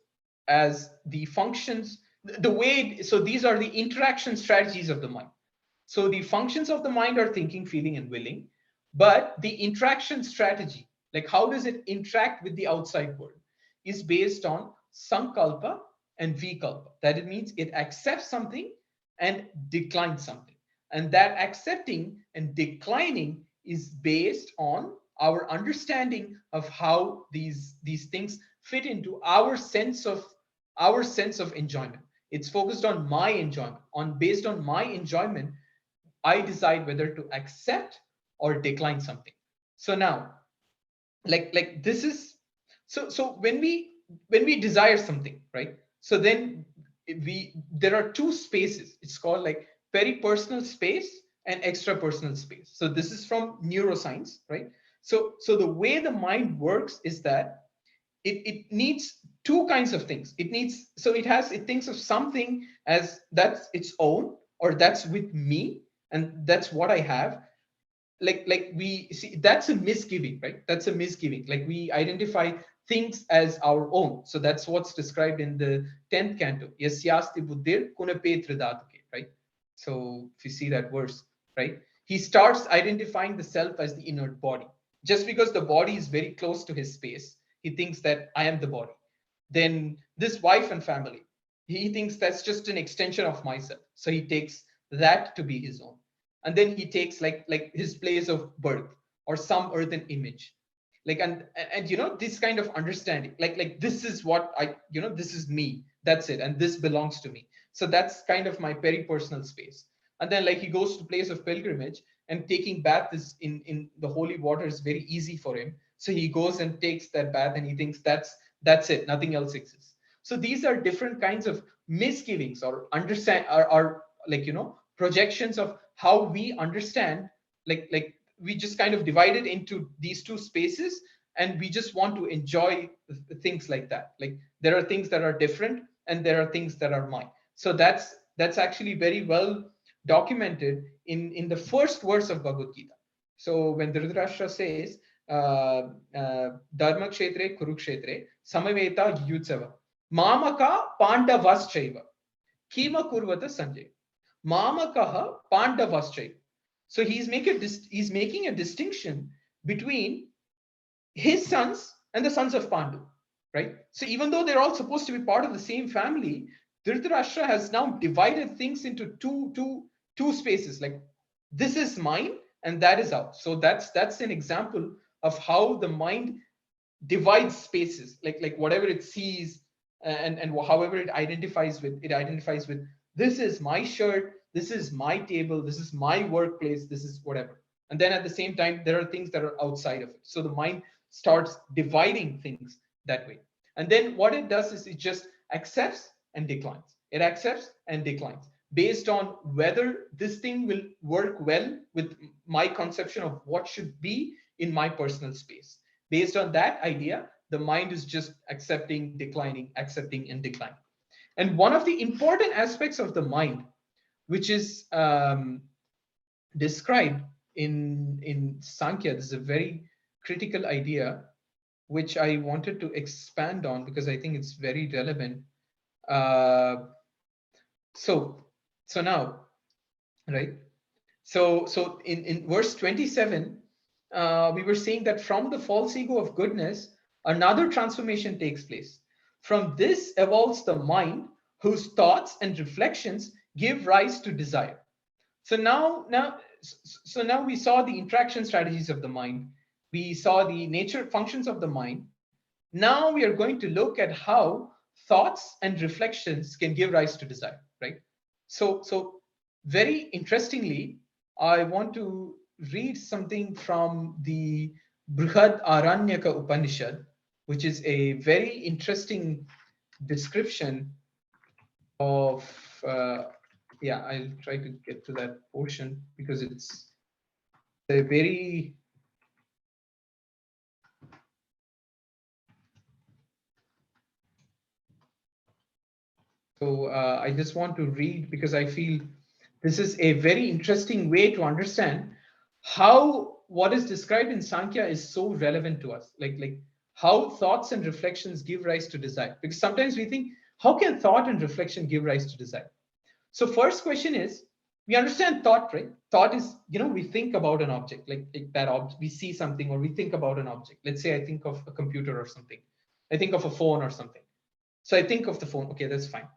as the functions, the way, so these are the interaction strategies of the mind. So the functions of the mind are thinking, feeling, and willing, but the interaction strategy, like how does it interact with the outside world, is based on sankalpa and vikalpa. That it means it accepts something and declines something. And that accepting and declining is based on our understanding of how these things fit into our sense of enjoyment. It's focused on my enjoyment. On based on my enjoyment, I decide whether to accept or decline something. So now, like this is, so when we desire something, right? So then there are two spaces. It's called like peripersonal space and extrapersonal space. So this is from neuroscience, right? So the way the mind works is that it needs two kinds of things. It needs, so it thinks of something as that's its own, or that's with me, and that's what I have. Like we see, that's a misgiving, right? That's a misgiving. Like we identify things as our own. So that's what's described in the 10th canto, yasyasti buddhir kunape tridatuke, right? So if you see that verse, right, he starts identifying the self as the inert body. Just because the body is very close to his space, he thinks that I am the body. Then this wife and family, he thinks that's just an extension of myself, so he takes that to be his own. And then he takes like his place of birth or some earthen image, like and you know, this kind of understanding, like this is what I, you know, this is me, that's it, and this belongs to me. So that's kind of my peripersonal space. And then like he goes to place of pilgrimage, and taking bath is in the holy water is very easy for him, so he goes and takes that bath, and he thinks that's it, nothing else exists. So these are different kinds of misgivings or understand, are like, you know, projections of how we understand, like we just kind of divide it into these two spaces, and we just want to enjoy things like that. Like there are things that are different, and there are things that are mine. So that's actually very well documented in the first verse of Bhagavad Gita. So when Dhritarashtra says dharma kshetre kurukshetre samaveta yutsava mamaka pandavaschaiva kima kurvata sanjay mamakaha pandavaschaiva. So he's making a distinction between his sons and the sons of Pandu, right? So even though they're all supposed to be part of the same family, Dhritarashtra has now divided things into two spaces. Like this is mine and that is ours. So that's an example of how the mind divides spaces, like whatever it sees, and however it identifies with, this is my shirt, this is my table, this is my workplace, this is whatever. And then at the same time, there are things that are outside of it. So the mind starts dividing things that way. And then what it does is it just accepts and declines. It accepts and declines based on whether this thing will work well with my conception of what should be in my personal space. Based on that idea, the mind is just accepting, declining, accepting, and declining. And one of the important aspects of the mind, which is described in Sankhya, this is a very critical idea, which I wanted to expand on because I think it's very relevant. So now, right? So in verse 27, we were saying that from the false ego of goodness, another transformation takes place. From this evolves the mind, whose thoughts and reflections give rise to desire. So now we saw the interaction strategies of the mind. We saw the nature functions of the mind. Now we are going to look at how thoughts and reflections can give rise to desire, right? So very interestingly, I want to read something from the Brihad Aranyaka Upanishad, which is a very interesting description of yeah, I'll try to get to that portion because it's a very I just want to read because I feel this is a very interesting way to understand how what is described in Sankhya is so relevant to us. Like how thoughts and reflections give rise to desire. Because sometimes we think How can thought and reflection give rise to desire? So first question is, we understand thought, right? Thought is, we think about an object, like that object, we see something or we think about an object. Let's say I think of a computer or something. I think of a phone or something. So I think of the phone. Okay, that's fine.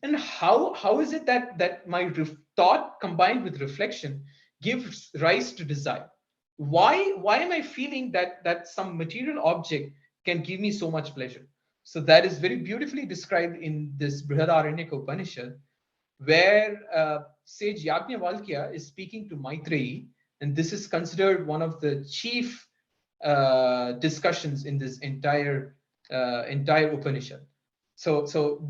And how is it that my thought combined with reflection gives rise to desire? Why am I feeling that some material object can give me so much pleasure? So that is very beautifully described in this Brihadaranyaka Upanishad, where sage Yajnavalkya is speaking to Maitreyi, and this is considered one of the chief discussions in this entire Upanishad. So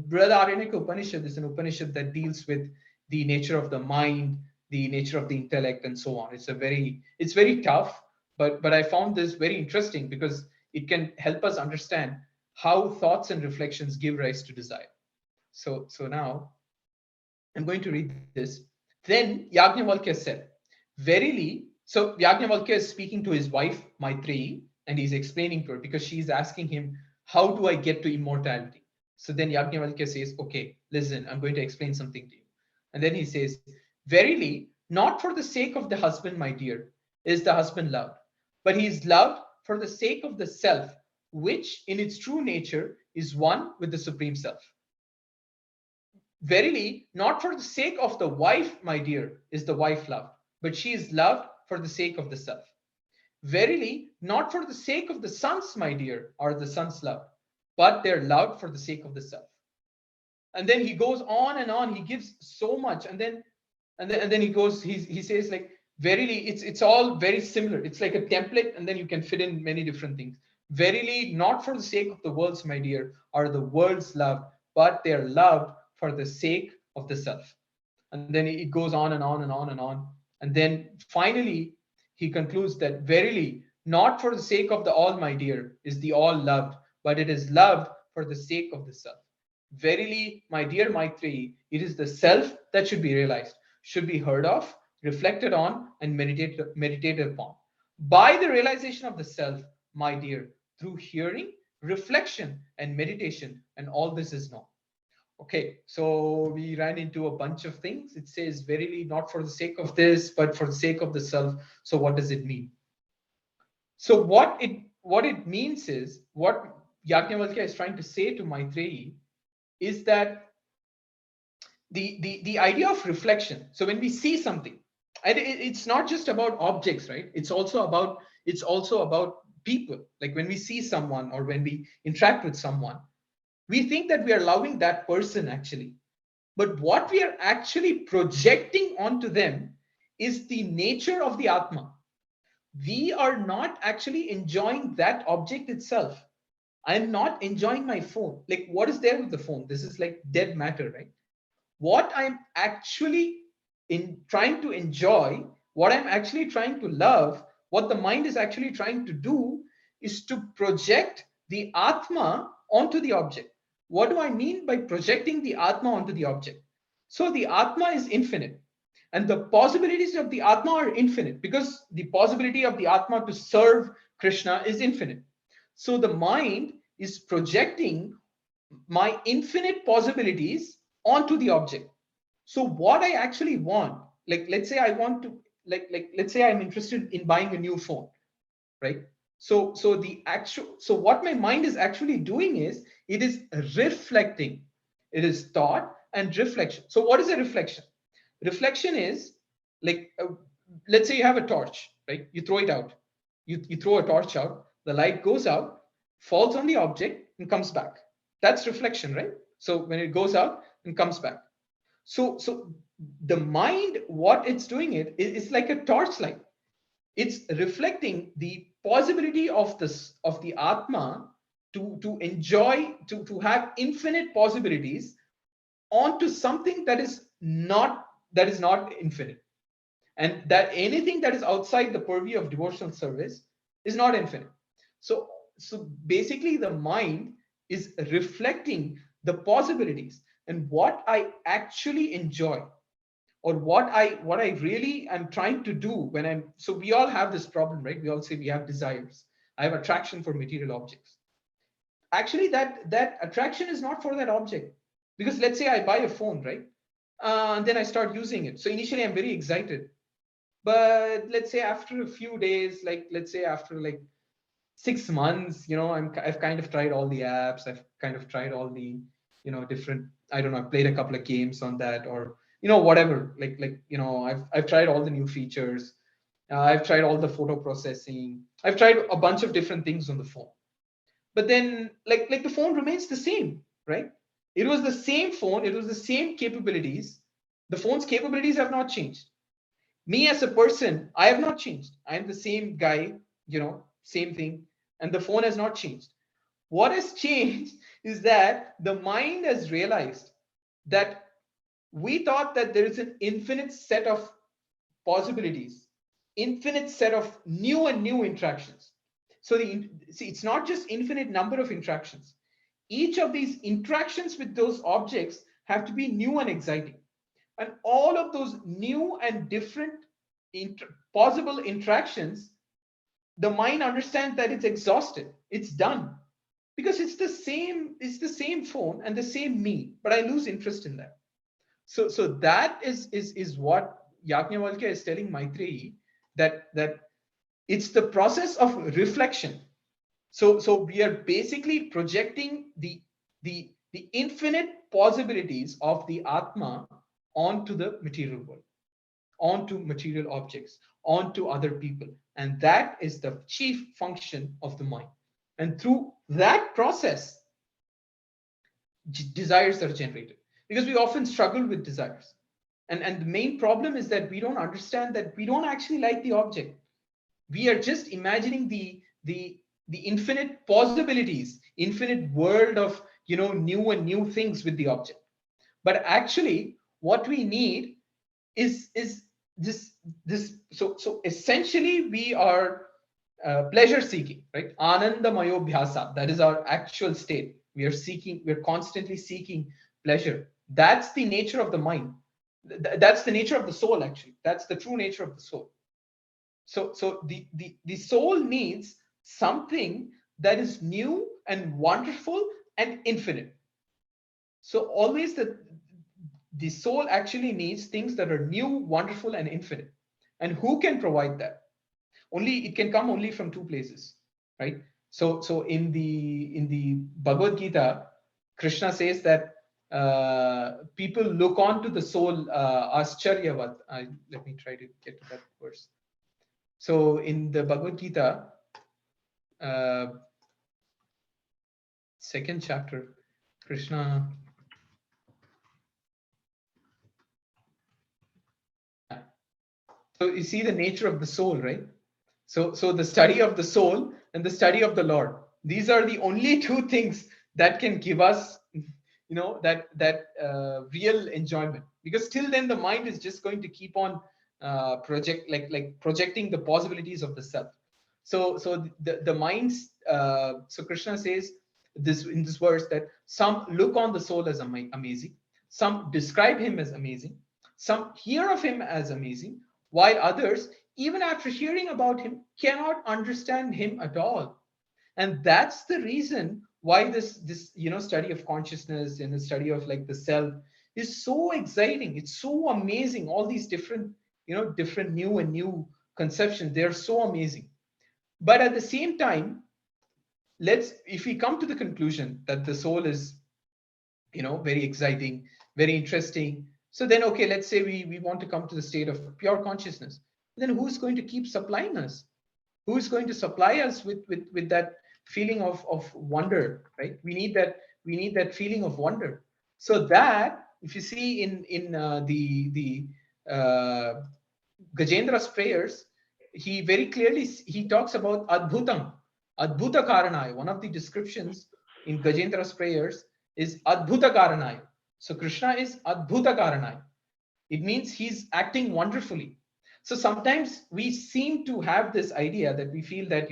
Brihadaranyaka Upanishad is an Upanishad that deals with the nature of the mind, the nature of the intellect, and so on. It's very tough, but I found this very interesting because it can help us understand how thoughts and reflections give rise to desire. So now I'm going to read this. Then Yajnavalkya said, verily, so Yajnavalkya is speaking to his wife Maitreyi, and he's explaining to her because she's asking him, how do I get to immortality? So then Yajnavalkya says, okay, listen, I'm going to explain something to you. And then he says, verily, not for the sake of the husband, my dear, is the husband loved, but he is loved for the sake of the self, which in its true nature is one with the Supreme Self. Verily, not for the sake of the wife, my dear, is the wife loved, but she is loved for the sake of the self. Verily, not for the sake of the sons, my dear, are the sons loved, but they're loved for the sake of the self. And then he goes on and on. He gives so much, and then he goes. He says like, verily, it's all very similar. It's like a template, and then you can fit in many different things. Verily, not for the sake of the worlds, my dear, are the worlds loved, but they are loved for the sake of the self. And then it goes on and on and on and on. And then finally, he concludes that verily, not for the sake of the all, my dear, is the all loved, but it is loved for the sake of the self. Verily, my dear Maitreyi, it is the self that should be realized, should be heard of, reflected on, and meditated upon. By the realization of the self, my dear, through hearing, reflection, and meditation, and all this is known. Okay, so we ran into a bunch of things. It says, verily, not for the sake of this, but for the sake of the self. So what does it mean? So what it means is, what Yajnavalkya is trying to say to Maitreyi is that the idea of reflection. So when we see something, and it's not just about objects, right? It's also about people. Like when we see someone or when we interact with someone, we think that we are loving that person actually. But what we are actually projecting onto them is the nature of the Atma. We are not actually enjoying that object itself. I am not enjoying my phone. Like, what is there with the phone? This is like dead matter, right? What I'm actually trying to enjoy, what I'm actually trying to love, what the mind is actually trying to do is to project the Atma onto the object. What do I mean by projecting the Atma onto the object? So the Atma is infinite, and the possibilities of the Atma are infinite because the possibility of the Atma to serve Krishna is infinite. So the mind is projecting my infinite possibilities onto the object. So what I actually want, like let's say I want to, like let's say I'm interested in buying a new phone, right? So what my mind is actually doing is it is reflecting. It is thought and reflection. So what is a reflection? Reflection is like let's say you have a torch, right? You throw it out. You throw a torch out, the light goes out, falls on the object, and comes back. That's reflection, right? So when it goes out and comes back. So the mind, what it's doing it's like a torchlight. It's reflecting the possibility of the Atma to enjoy, to have infinite possibilities onto something that is not infinite, and that anything that is outside the purview of devotional service is not infinite. So basically the mind is reflecting the possibilities, and what I actually enjoy, or what I really am trying to do when I'm, so we all have this problem, right? We all say we have desires. I have attraction for material objects. actually that attraction is not for that object. Because let's say I buy a phone, right? And then I start using it. So initially I'm very excited. But let's say after a few days, like let's say after like 6 months, I've kind of tried all the apps. I've kind of tried all the, different, I don't know, I've played a couple of games on that, or, whatever, I've tried all the new features. I've tried all the photo processing. I've tried a bunch of different things on the phone. But then like the phone remains the same, right? It was the same phone. It was the same capabilities. The phone's capabilities have not changed. Me as a person, I have not changed. I am the same guy, same thing. And the phone has not changed. What has changed is that the mind has realized that we thought that there is an infinite set of possibilities, infinite set of new and new interactions. So see, it's not just infinite number of interactions. Each of these interactions with those objects have to be new and exciting. And all of those new and different possible interactions, the mind understands that it's exhausted, it's done, because it's the same phone and the same me, but I lose interest in that. So that is what Yajnavalkya is telling Maitreyi, that it's the process of reflection. So we are basically projecting the infinite possibilities of the Atma onto the material world, onto material objects, onto other people. And that is the chief function of the mind. And through that process, desires are generated. Because we often struggle with desires. And the main problem is that we don't understand that we don't actually like the object. We are just imagining the infinite possibilities, infinite world of new and new things with the object. But actually, what we need is this. So essentially, we are pleasure seeking, right? Ananda mayobhyasa. That is our actual state. We are constantly seeking pleasure. That's the nature of the mind. That's the nature of the soul, actually. That's the true nature of the soul. So the soul needs something that is new and wonderful and infinite. So always the soul actually needs things that are new, wonderful, and infinite. And who can provide that? It can come only from two places, right? So in the Bhagavad-Gita, Krishna says that people look on to the soul ascharyavat. Let me try to get to that verse. So in the Bhagavad-Gita, second chapter, Krishna. So you see the nature of the soul, right? So the study of the soul and the study of the Lord. These are the only two things that can give us, that real enjoyment. Because till then, the mind is just going to keep on projecting the possibilities of the self. So the minds. So Krishna says this in this verse that some look on the soul as amazing, some describe him as amazing, some hear of him as amazing, while others, even after hearing about him, cannot understand him at all. And that's the reason why this study of consciousness and the study of like the self is so exciting. It's so amazing. All these different new and new conceptions, they're so amazing. But at the same time, if we come to the conclusion that the soul is very exciting, very interesting, so then okay, let's say we want to come to the state of pure consciousness, then who's going to keep supplying us? Who's going to supply us with that feeling of wonder, right? We need that feeling of wonder. So that, if you see in the Gajendra's prayers, he very clearly he talks about adbhutam, adbhuta karanaya. One of the descriptions in Gajendra's prayers is adbhuta karanaya. So Krishna is adbhuta karanaya. It means he's acting wonderfully. So sometimes we seem to have this idea that we feel that,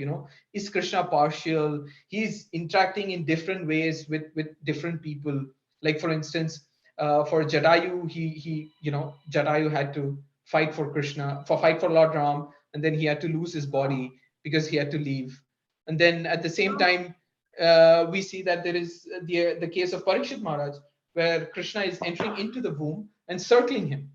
is Krishna partial? He's interacting in different ways with different people. Like for instance, for Jatayu, Jatayu had to fight for Lord Ram, and then he had to lose his body because he had to leave. And then at the same time, We see that there is the case of Parikshit Maharaj, where Krishna is entering into the womb and circling him.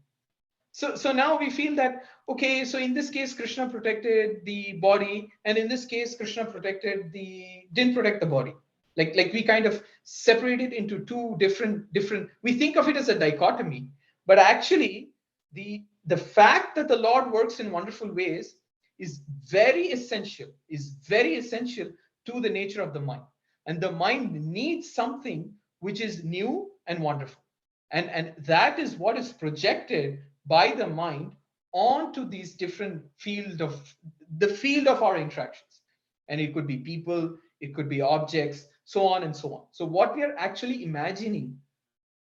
So now we feel that, okay, so in this case Krishna protected the body, and in this case Krishna didn't protect the body. Like we kind of separate it into two different. We think of it as a dichotomy, but actually the fact that the Lord works in wonderful ways is very essential. To the nature of the mind, and the mind needs something which is new and wonderful, and that is what is projected by the mind onto these different field of our interactions. And it could be people, it could be objects, so on and so on. So what we are actually imagining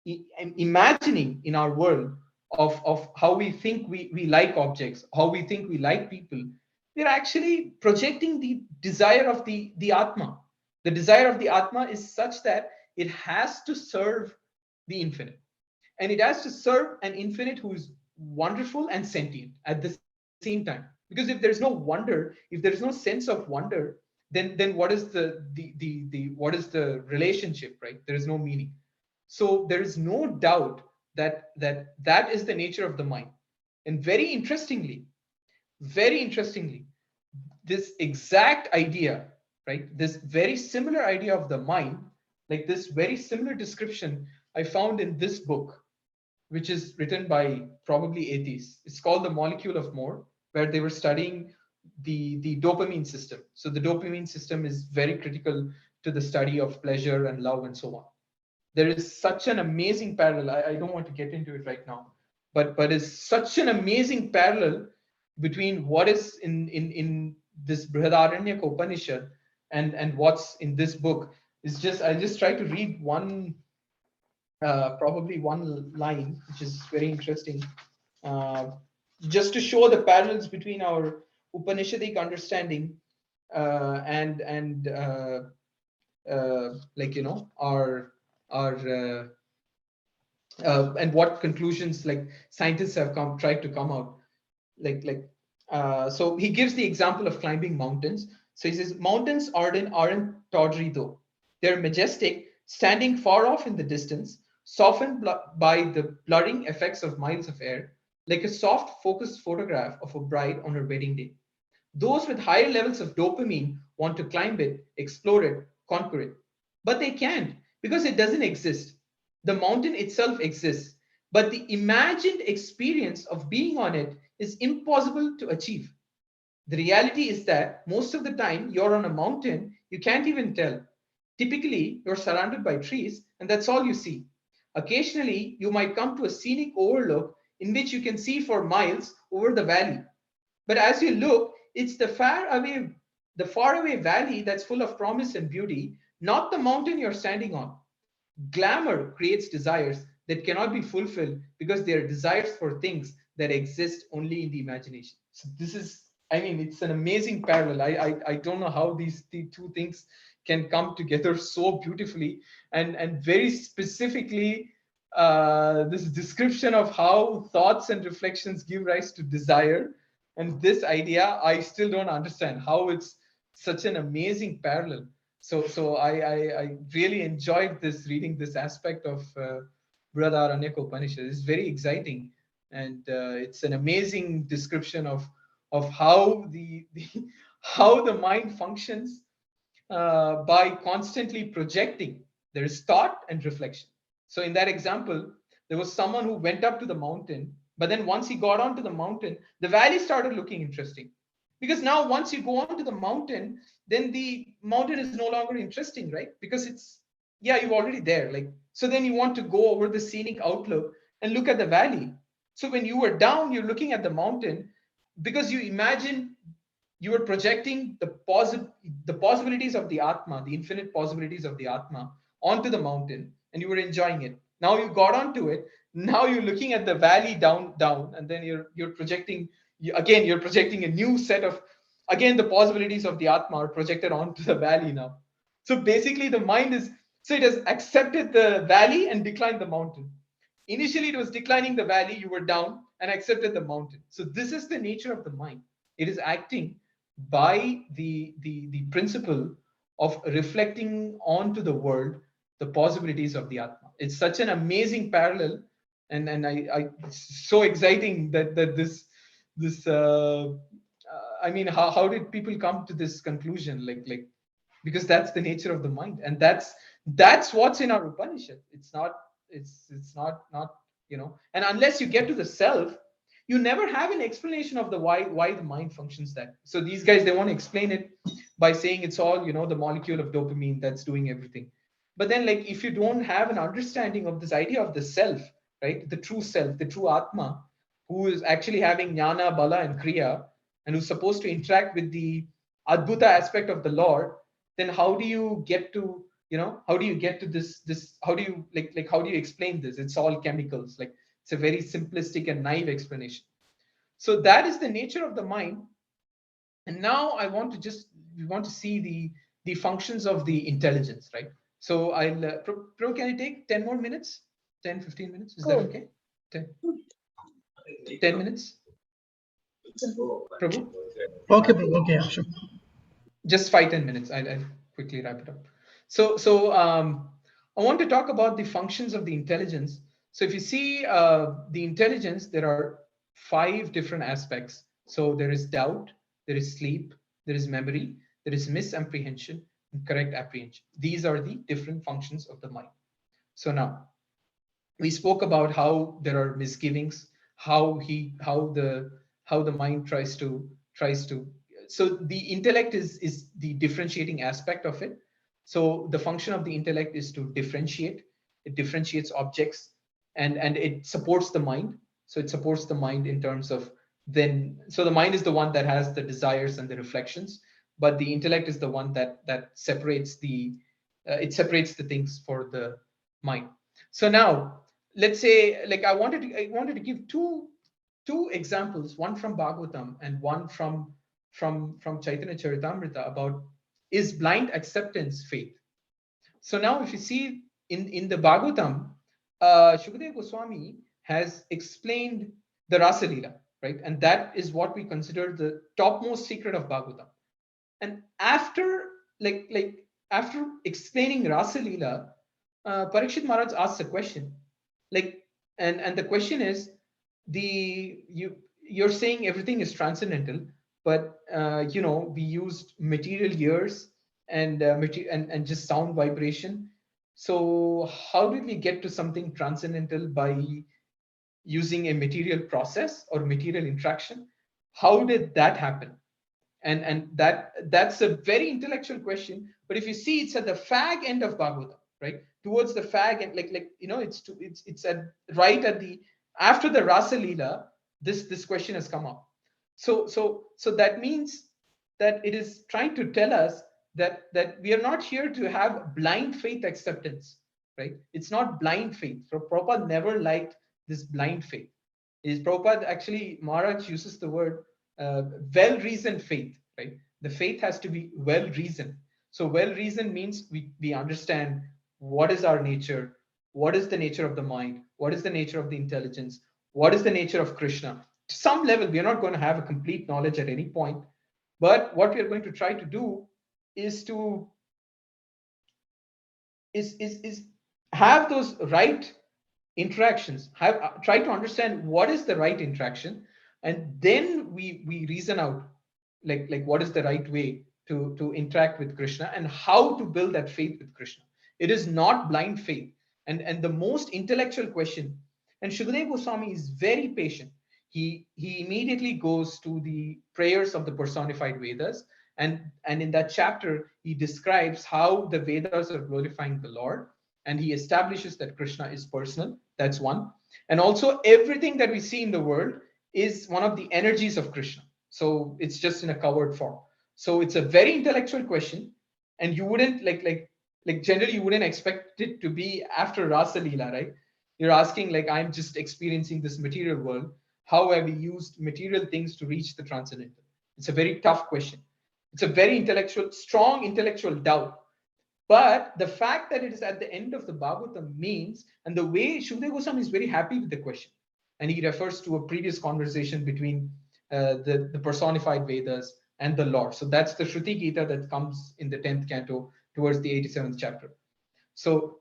in our world of how we think we like objects, how we think we like people, we're actually projecting the desire of the Atma. The desire of the Atma is such that it has to serve the infinite, and it has to serve an infinite who is wonderful and sentient at the same time. Because if there's no wonder, if there is no sense of wonder, then what is the relationship, right? There is no meaning. So there is no doubt that is the nature of the mind. And very interestingly, this exact idea, right? This very similar idea of the mind, like this very similar description, I found in this book, which is written by probably atheists. It's called The Molecule of More, where they were studying the dopamine system. So the dopamine system is very critical to the study of pleasure and love and so on. There is such an amazing parallel. I don't want to get into it right now, but it's such an amazing parallel between what is in this Brihadaranyaka Upanishad and what's in this book. I just try to read probably one line, which is very interesting, just to show the parallels between our Upanishadic understanding and our and what conclusions like scientists have tried to come out. So he gives the example of climbing mountains. So he says mountains aren't tawdry though. They're majestic, standing far off in the distance, softened by the blurring effects of miles of air, like a soft focused photograph of a bride on her wedding day. Those with higher levels of dopamine want to climb it, explore it, conquer it. But they can't because it doesn't exist. The mountain itself exists, but the imagined experience of being on it is impossible to achieve. The reality is that most of the time you're on a mountain, you can't even tell. Typically, you're surrounded by trees, and that's all you see. Occasionally, you might come to a scenic overlook in which you can see for miles over the valley. But as you look, it's the faraway valley that's full of promise and beauty, not the mountain you're standing on. Glamour creates desires that cannot be fulfilled because they are desires for things that exist only in the imagination. So this is, I mean, it's an amazing parallel. I don't know how the two things can come together so beautifully, and very specifically this description of how thoughts and reflections give rise to desire. And this idea, I still don't understand how it's such an amazing parallel. So I really enjoyed reading this aspect of Brihadaranyaka Upanishad. It's very exciting, and it's an amazing description of how how the mind functions by constantly projecting. There is thought and reflection. So in that example, there was someone who went up to the mountain, but then once he got onto the mountain, the valley started looking interesting. Because now once you go onto the mountain, then the mountain is no longer interesting, right? Because you're already there. So then you want to go over the scenic outlook and look at the valley. So when you were down, you're looking at the mountain because you imagine you were projecting the possibilities of the Atma, the infinite possibilities of the Atma onto the mountain, and you were enjoying it. Now you got onto it. Now you're looking at the valley down, and then you're projecting. You're projecting a new set of, again, the possibilities of the Atma are projected onto the valley now. So basically the mind it has accepted the valley and declined the mountain. Initially it was declining the valley, you were down, and accepted the mountain. So this is the nature of the mind. It is acting by the principle of reflecting onto the world the possibilities of the Atma. It's such an amazing parallel, and it's so exciting that this I mean, how did people come to this conclusion? Like because that's the nature of the mind, and that's what's in our Upanishad. It's not and unless you get to the self, you never have an explanation of the why the mind functions that. So these guys, they want to explain it by saying it's all the molecule of dopamine that's doing everything. But then, like, if you don't have an understanding of this idea of the self, right, the true self, the true Atma, who is actually having jnana, bala, and kriya, and who's supposed to interact with the adbhuta aspect of the Lord, then how do you get to this, how do you how do you explain this? It's all chemicals. Like, it's a very simplistic and naive explanation. So that is the nature of the mind. And now we want to see the functions of the intelligence, right? So I'll can I take 10 more minutes? 10, 15 minutes? Is that okay? 10 minutes? Prabhu? Okay, Prabhu. Okay, yeah, sure. Just 5-10 minutes. I'll quickly wrap it up. So I want to talk about the functions of the intelligence. So if you see the intelligence, there are 5 different aspects. So there is doubt, there is sleep, there is memory, there is misapprehension, and correct apprehension. These are the different functions of the mind. So now we spoke about how there are misgivings, how the mind tries to so the intellect is the differentiating aspect of it. So the function of the intellect is to differentiate. It differentiates objects, and it supports the mind. So it supports the mind in terms of so the mind is the one that has the desires and the reflections, but the intellect is the one that separates it separates the things for the mind. So now let's say, like, I wanted to give two examples, one from Bhagavatam and one from Chaitanya Charitamrita, about is blind acceptance faith. So now if you see in the Bhagavatam, Shukadeva Goswami has explained the Rasa Leela, right? And that is what we consider the topmost secret of Bhagavatam. And after after explaining Rasa Leela, Parikshit Maharaj asks a question, and the question is, you're saying everything is transcendental, but we used material ears and just sound vibration. So how did we get to something transcendental by using a material process or material interaction? How did that happen? And that's a very intellectual question. But if you see, it's at the fag end of Bhagavatam, right? Towards the fag end, it's at right at the after the Rasa Leela, this question has come up. So that means that it is trying to tell us that we are not here to have blind faith acceptance, right? It's not blind faith. So Prabhupada never liked this blind faith. Prabhupada, actually, Maharaj uses the word well-reasoned faith, right? The faith has to be well-reasoned. So well-reasoned means we understand what is our nature, what is the nature of the mind, what is the nature of the intelligence, what is the nature of Krishna. To some level, we are not going to have a complete knowledge at any point, but what we are going to try to do is to have those right interactions, try to understand what is the right interaction, and then we reason out like what is the right way to interact with Krishna and how to build that faith with Krishna. It is not blind faith. And the most intellectual question, and Shukadeva Goswami is very patient. He immediately goes to the prayers of the personified Vedas, and in that chapter he describes how the Vedas are glorifying the Lord, and he establishes that Krishna is personal. That's one. And also everything that we see in the world is one of the energies of Krishna. So it's just in a covered form. So it's a very intellectual question, and you wouldn't like generally you wouldn't expect it to be after Rasa Leela, right? You're asking, like, I'm just experiencing this material world. How have we used material things to reach the transcendental? It's a very tough question. It's a very intellectual, strong intellectual doubt. But the fact that it is at the end of the Bhagavatam means, and the way Shukadeva Goswami is very happy with the question, and he refers to a previous conversation between the personified Vedas and the Lord. So that's the Shruti Gita that comes in the 10th canto towards the 87th chapter. So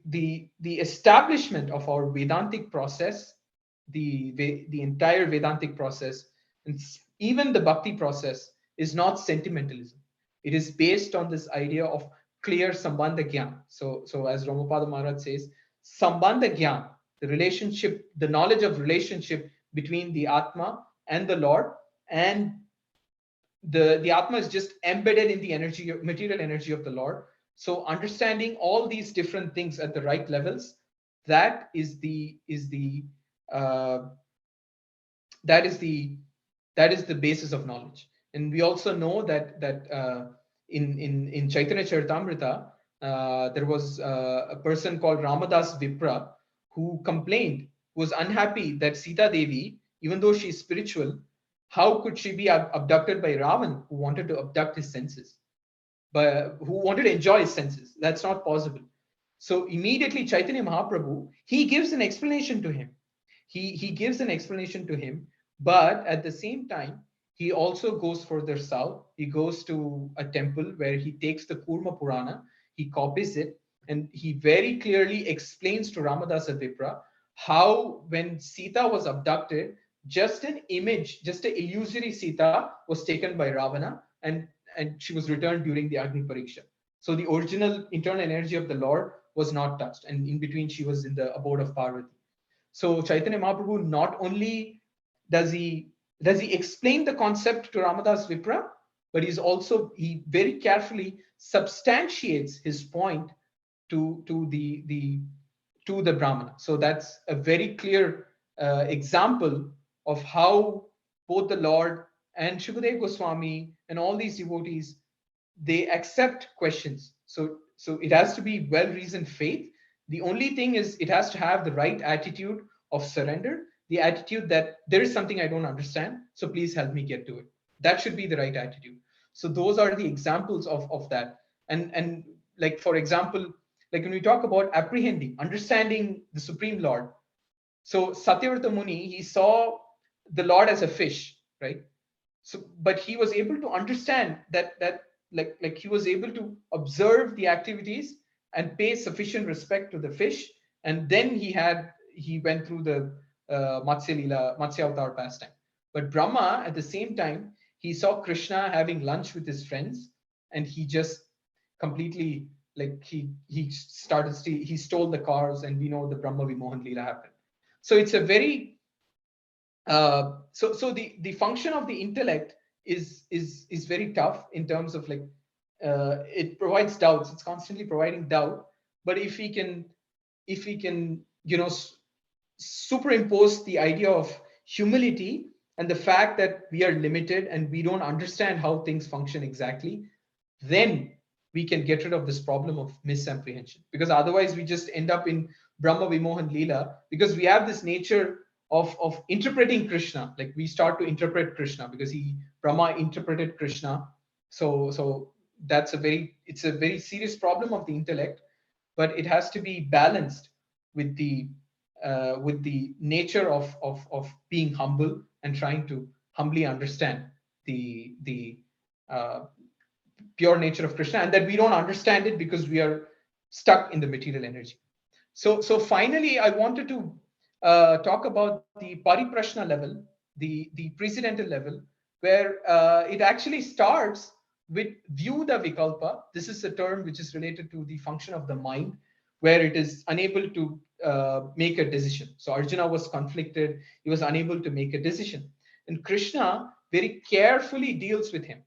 the establishment of our Vedantic process, the entire Vedantic process, and even the Bhakti process, is not sentimentalism. It is based on this idea of clear Sambandha Gyan. So as Ramapada Maharaj says, Sambandha Gyan, the relationship, the knowledge of relationship between the Atma and the Lord, and the Atma is just embedded in the energy, material energy of the Lord. So understanding all these different things at the right levels, that is the uh, that is the basis of knowledge. And we also know that in Chaitanya Charitamrita, there was a person called Ramadas Vipra who complained, was unhappy that Sita Devi, even though she's spiritual, how could she be abducted by Ravan, who wanted to abduct his senses, but who wanted to enjoy his senses? That's not possible. So immediately Chaitanya Mahaprabhu, he gives an explanation to him. He gives an explanation to him, but at the same time, he also goes further south. He goes to a temple where he takes the Kurma Purana, he copies it, and he very clearly explains to Ramadasa Vipra how when Sita was abducted, just an image, just an illusory Sita was taken by Ravana, and she was returned during the Agni Pariksha. So the original internal energy of the Lord was not touched, and in between she was in the abode of Parvati. So Chaitanya Mahaprabhu not only does he explain the concept to Ramadas Vipra, but he very carefully substantiates his point to the Brahmana. So that's a very clear example of how both the Lord and Shukadeva Goswami and all these devotees, they accept questions. So it has to be well-reasoned faith. The only thing is it has to have the right attitude of surrender, the attitude that there is something I don't understand, so please help me get to it. That should be the right attitude. So those are the examples of that. And like, for example, like when we talk about apprehending, understanding the Supreme Lord. So Satyavrata Muni, he saw the Lord as a fish, right? So, but he was able to understand that like he was able to observe the activities and pay sufficient respect to the fish, and then he went through the Matsya Avatar pastime. But Brahma, at the same time, he saw Krishna having lunch with his friends, and he just completely, like, he stole the cars, and we know the Brahma Vimohan Leela happened. So it's a very so the function of the intellect is very tough in terms of, like, it provides doubts. It's constantly providing doubt. But if we can superimpose the idea of humility and the fact that we are limited and we don't understand how things function exactly, then we can get rid of this problem of misapprehension. Because otherwise we just end up in Brahma Vimohan Leela, because we have this nature of interpreting Krishna. Like, we start to interpret Krishna because Brahma interpreted Krishna. So it's a very serious problem of the intellect, but it has to be balanced with the nature of being humble and trying to humbly understand the pure nature of Krishna, and that we don't understand it because we are stuck in the material energy. So finally, I wanted to talk about the Pariprashna level, the precedental level, where it actually starts with Vyuda Vikalpa. This is a term which is related to the function of the mind, where it is unable to make a decision. So Arjuna was conflicted, he was unable to make a decision. And Krishna very carefully deals with him.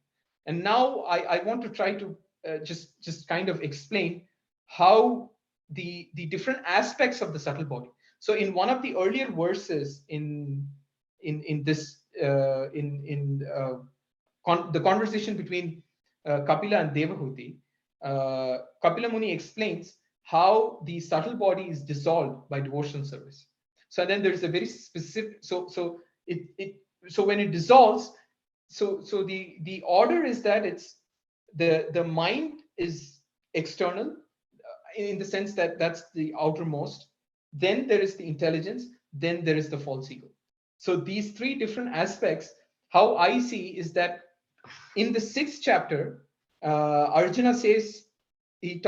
And now I want to try to just kind of explain how the different aspects of the subtle body. So in one of the earlier verses in this the conversation between Kapila and Devahuti, Kapila Muni explains how the subtle body is dissolved by devotional service. So then there's a very specific, so when it dissolves, so the order is that it's the mind is external, in the sense that that's the outermost, then there is the intelligence, then there is the false ego. So these three different aspects, how I see is that in the 6th chapter, Arjuna says, he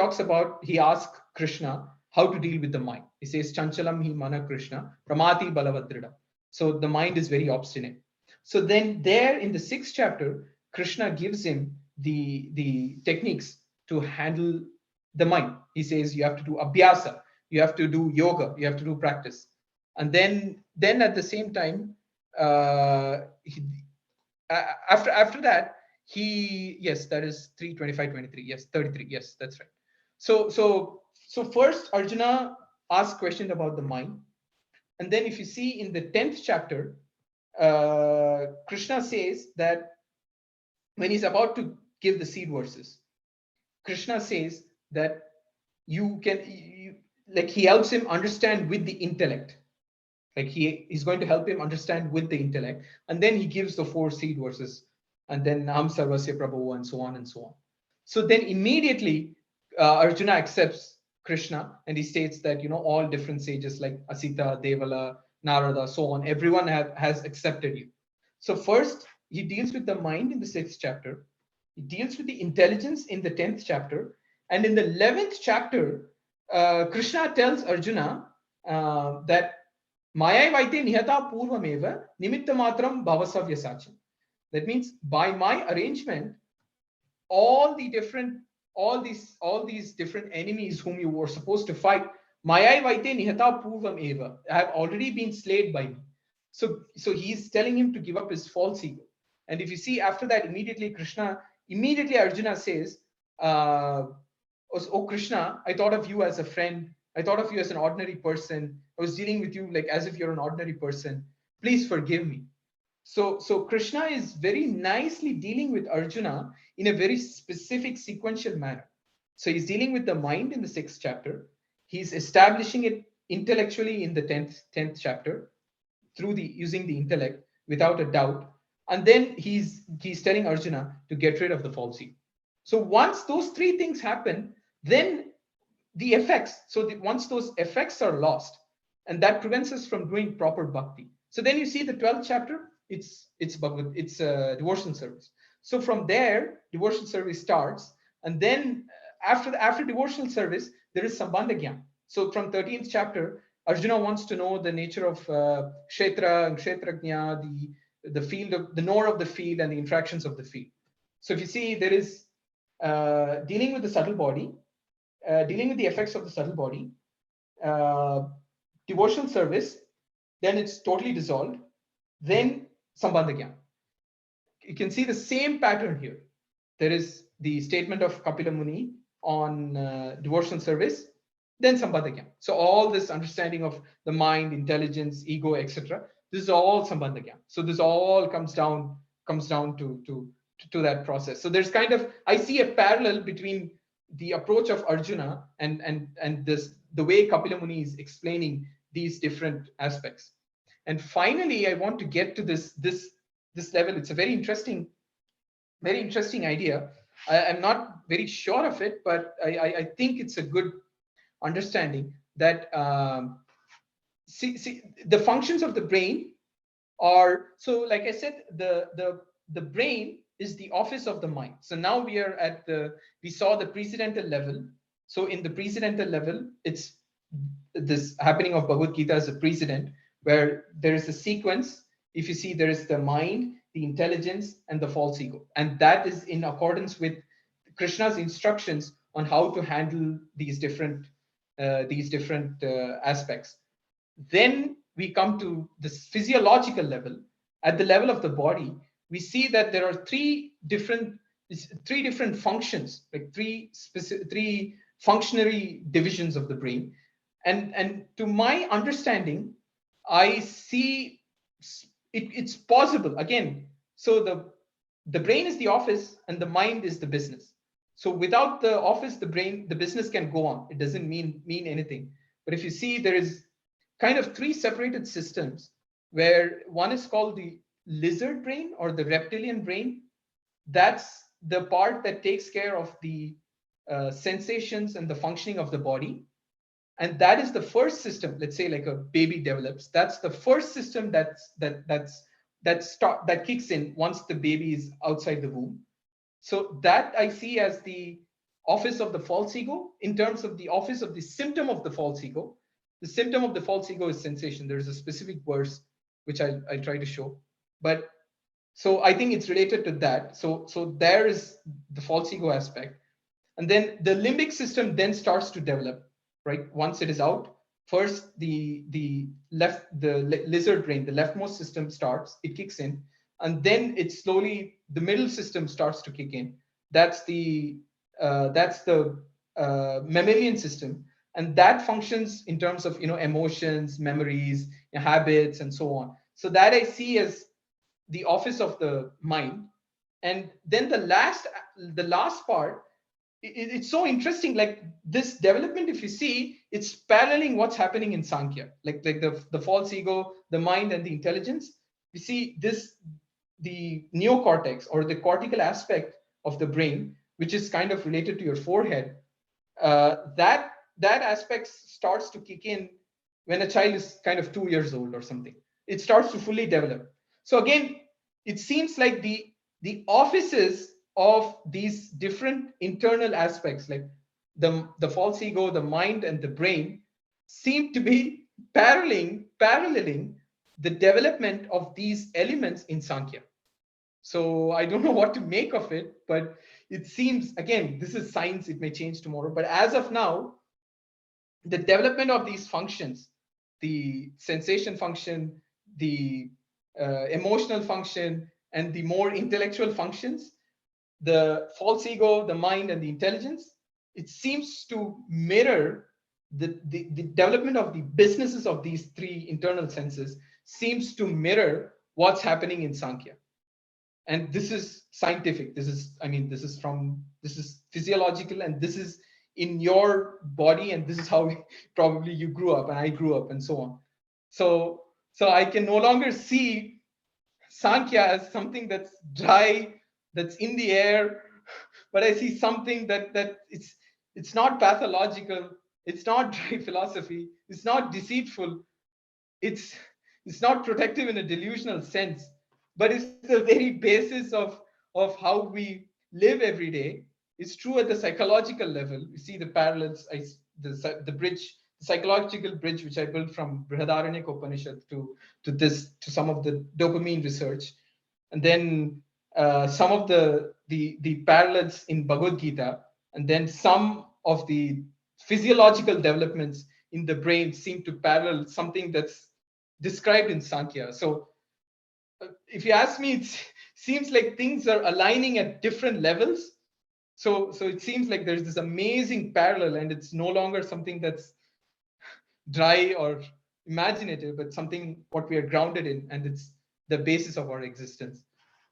asks Krishna how to deal with the mind. He says, Chanchalam hi mana Krishna, Pramati Balavadrida. So the mind is very obstinate. So then there in the 6th chapter, Krishna gives him the techniques to handle the mind. He says you have to do abhyasa, you have to do yoga, you have to do practice. And then at the same time, after that, yes, that is 3:25:23. Yes, 33. Yes, that's right. So first Arjuna asks questions about the mind, and then if you see in the 10th chapter, Krishna says that when he's about to give the seed verses, Krishna says that like he helps him understand with the intellect. Like he's going to help him understand with the intellect, and then he gives the 4 seed verses, and then Nam Sarvasya Prabhu, and so on and so on. So then immediately Arjuna accepts Krishna, and he states that all different sages like Asita, Devala, Narada, so on, everyone has accepted you. So first he deals with the mind in the 6th chapter, he deals with the intelligence in the 10th chapter, and in the 11th chapter, Krishna tells Arjuna that Maya vaite nihata purvameva nimitta matram bhavasavya sacham. That means by my arrangement, all these different enemies whom you were supposed to fight, Maya vaite nihata purvam eva, have already been slayed by me. So he's telling him to give up his false ego. And if you see after that, immediately Arjuna says, oh Krishna, I thought of you as a friend. I thought of you as an ordinary person. I was dealing with you like as if you're an ordinary person. Please forgive me. So Krishna is very nicely dealing with Arjuna in a very specific sequential manner. So he's dealing with the mind in the 6th chapter. He's establishing it intellectually in the 10th chapter through using the intellect without a doubt. And then he's telling Arjuna to get rid of the false ego. So once those 3 things happen, then the effects, once those effects are lost, and that prevents us from doing proper bhakti. So then you see the 12th chapter, it's devotional service. So from there, devotional service starts, and then after devotional service, there is Sambandha Gyan. So from 13th chapter, Arjuna wants to know the nature of Kshetra and Kshetrajna, the field of the knower of the field and the interactions of the field. So if you see, there is dealing with the subtle body, dealing with the effects of the subtle body, devotional service, then it's totally dissolved, then Sambandha Gyan. You can see the same pattern here. There is the statement of Kapila Muni on devotional service, then Sambandha Gyan. So all this understanding of the mind, intelligence, ego, etc., this is all Sambandha Gyan. So this all comes down to that process. So there's kind of, I see a parallel between the approach of Arjuna and the way Kapila Muni is explaining these different aspects. And finally, I want to get to this level. It's a very interesting idea. I'm not very sure of it, but I think it's a good understanding that see the functions of the brain are, so like I said, the brain is the office of the mind. So now we saw the precedental level. So in the precedental level, it's this happening of Bhagavad-Gita as a precedent, where there is a sequence. If you see, there is the mind, the intelligence, and the false ego. And that is in accordance with Krishna's instructions on how to handle these different aspects. Then we come to this physiological level. At the level of the body, we see that there are three different functions, like three functionary divisions of the brain. And to my understanding, I see it's possible again. So the brain is the office and the mind is the business. So without the office, the business can go on. It doesn't mean anything. But if you see, there is kind of three separated systems, where one is called the lizard brain or the reptilian brain. That's the part that takes care of the sensations and the functioning of the body. And that is the first system. Let's say like a baby develops. That's the first system that's that kicks in once the baby is outside the womb. So that I see as the office of the false ego. In terms of the office of the symptom of the false ego, the symptom of the false ego is sensation. There is a specific verse which I try to show, but so I think it's related to that. So there is the false ego aspect, and then the limbic system then starts to develop, right? Once it is out, first the lizard brain, the leftmost system starts, it kicks in, and then it slowly, the middle system starts to kick in. That's the mammalian system, and that functions in terms of emotions, memories, habits, and so on. So that I see as the office of the mind. And then the last part, it's so interesting, like this development, if you see, it's paralleling what's happening in Sankhya, like the false ego, the mind, and the intelligence. You see this, the neocortex or the cortical aspect of the brain, which is kind of related to your forehead, that aspect starts to kick in when a child is kind of 2 years old or something. It starts to fully develop. So again, it seems like the offices of these different internal aspects, like the false ego, the mind, and the brain, seem to be paralleling the development of these elements in Sankhya. So I don't know what to make of it, but it seems, again, this is science, it may change tomorrow, but as of now, the development of these functions, the sensation function, the emotional function, and the more intellectual functions, the false ego, the mind, and the intelligence, it seems to mirror the development of the businesses of these three internal senses, seems to mirror what's happening in Sankhya. And this is scientific. This is, I mean, this is physiological, and this is in your body, and this is how probably you grew up and I grew up, and so on. So I can no longer see Sankhya as something that's dry, that's in the air, but I see something that it's not pathological, it's not dry philosophy, it's not deceitful, it's not protective in a delusional sense, but it's the very basis of how we live every day. It's true at the psychological level. You see the parallels, the bridge, the psychological bridge which I built from Brihadaranyaka Upanishad to some of the dopamine research, and then some of the parallels in Bhagavad-Gita, and then some of the physiological developments in the brain seem to parallel something that's described in Sankhya. So if you ask me, it seems like things are aligning at different levels. So it seems like there's this amazing parallel, and it's no longer something that's dry or imaginative, but something what we are grounded in, and it's the basis of our existence.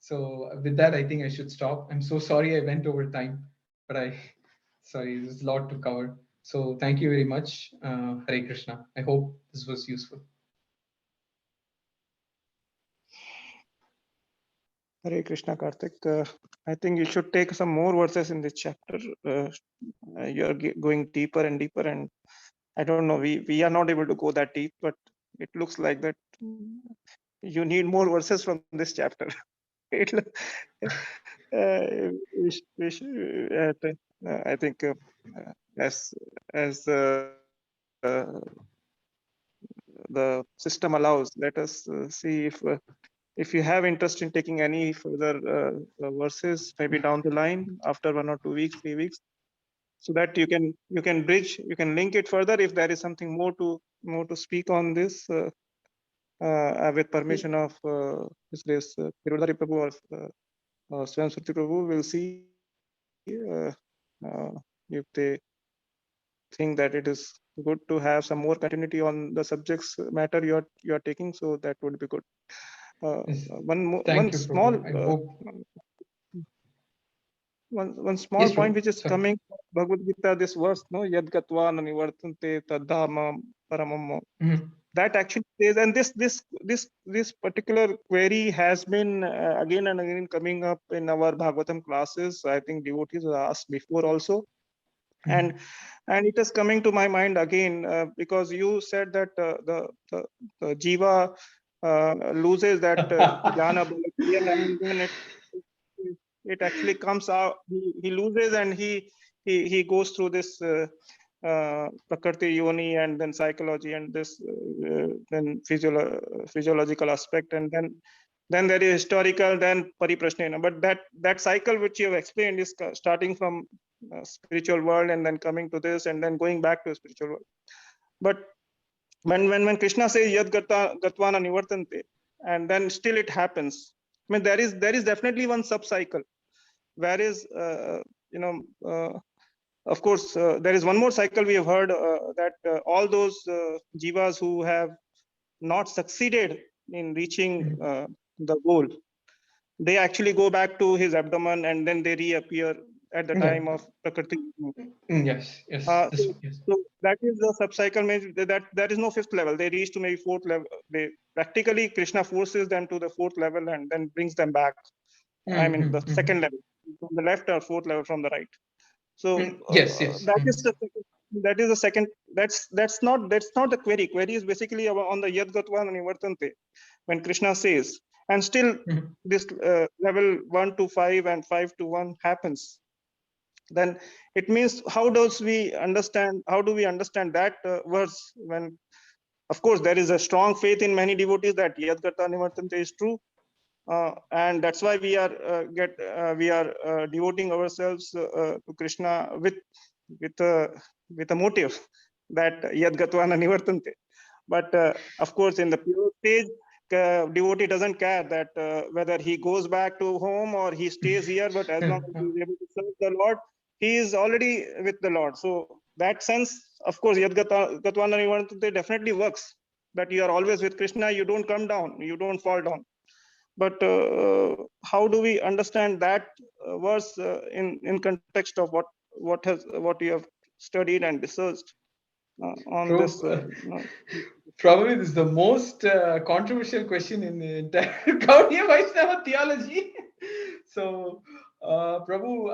So with that, I think I should stop. I'm so sorry I went over time, but sorry, there's a lot to cover. So thank you very much. Hare Krishna. I hope this was useful. Hare Krishna, Karthik. I think you should take some more verses in this chapter. You're going deeper and deeper, and I don't know, we are not able to go that deep, but it looks like that you need more verses from this chapter. I think as the system allows, let us see if you have interest in taking any further verses, maybe down the line after 1 or 2 weeks, 3 weeks, so that you can bridge, you can link it further if there is something more to speak on this, with permission of His Grace Kirudari Prabhu or Swam Surti Prabhu. We'll see if they think that it is good to have some more continuity on the subjects matter you are taking, so that would be good. Yes. One Thank you, small Prabhu. I hope. one small Yes, point Prabhu. which is Sorry. coming from Bhagavad Gita, this verse, no, yad gatva na nivartante tadhama paramam. That actually says, and this particular query has been again and again coming up in our Bhagavatam classes. I think devotees were asked before also, and it is coming to my mind again because you said that the jiva loses that jnana balakriya, and then it actually comes out. He loses, and he goes through this prakriti yoni, and then psychology, and this then physiological aspect, and then there is historical, then pariprashnena. But that cycle which you have explained is starting from spiritual world and then coming to this and then going back to spiritual world. But when Krishna says yad gatvana nivartante, and then still it happens. I mean, there is definitely one sub cycle, whereas of course there is one more cycle we have heard, that all those jivas who have not succeeded in reaching the goal, they actually go back to his abdomen and then they reappear at the time of prakriti. Yes. So that is the subcycle. That is no fifth level. They reach to maybe fourth level. They practically, Krishna forces them to the fourth level and then brings them back. I mean, the second level from the left, or fourth level from the right. So yes. that is the second. That's not the query. Query is basically on the yad gatva nivartante, when Krishna says, and still this level 1 to 5 and 5 to 1 happens. Then it means, how do we understand that verse, when of course there is a strong faith in many devotees that yad gatva nivartante is true, and that's why we are devoting ourselves to Krishna with a motive that yad gatvana nivartante. But of course, in the pure stage, devotee doesn't care that whether he goes back to home or he stays here, but as long as he is able to serve the Lord, he is already with the Lord. So that sense, of course, yad gatvana nivartante definitely works, that you are always with Krishna, you don't come down, you don't fall down. But how do we understand that verse in context of what you have studied and researched on this? Probably this is the most controversial question in the entire Gaudiya Vaishnava theology. So, Prabhu,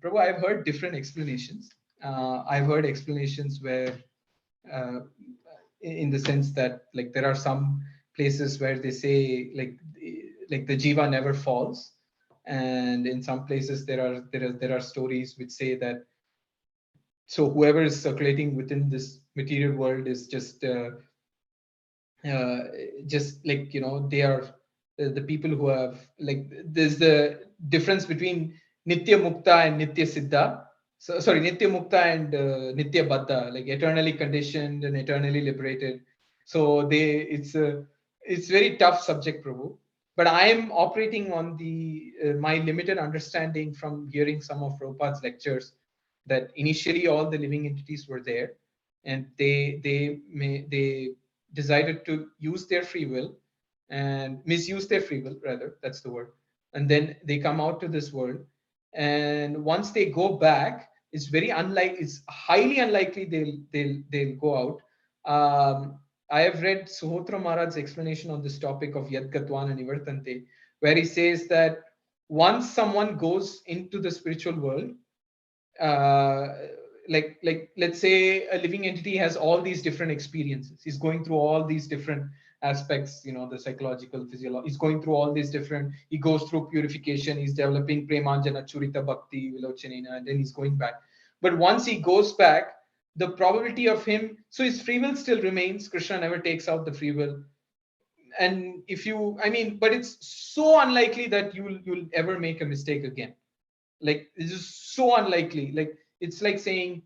Prabhu, I've heard different explanations. I've heard explanations where, in the sense that, like, there are some places where they say like the jiva never falls, and in some places there are stories which say that, so whoever is circulating within this material world is just like, they are the people who have, like, there's the difference between nitya mukta and nitya siddha. So sorry, nitya mukta and nitya baddha, like eternally conditioned and eternally liberated. So it's very tough subject, Prabhu. But I am operating on the my limited understanding from hearing some of Prabhupada's lectures, that initially all the living entities were there, and they decided to use their free will and misuse their free will, rather, that's the word, and then they come out to this world, and once they go back, it's highly unlikely they'll go out. I have read Suhotra Maharaj's explanation on this topic of Yad Gatvana Nivartante, where he says that once someone goes into the spiritual world, like let's say a living entity has all these different experiences, he's going through all these different aspects, the psychological, physiological, he's going through all these different, he goes through purification, he's developing premanjana churita bhakti vilochanena, and then he's going back. But once he goes back, the probability of him, so his free will still remains, Krishna never takes out the free will, and but it's so unlikely that you'll ever make a mistake again. Like, it's just so unlikely. Like, it's like saying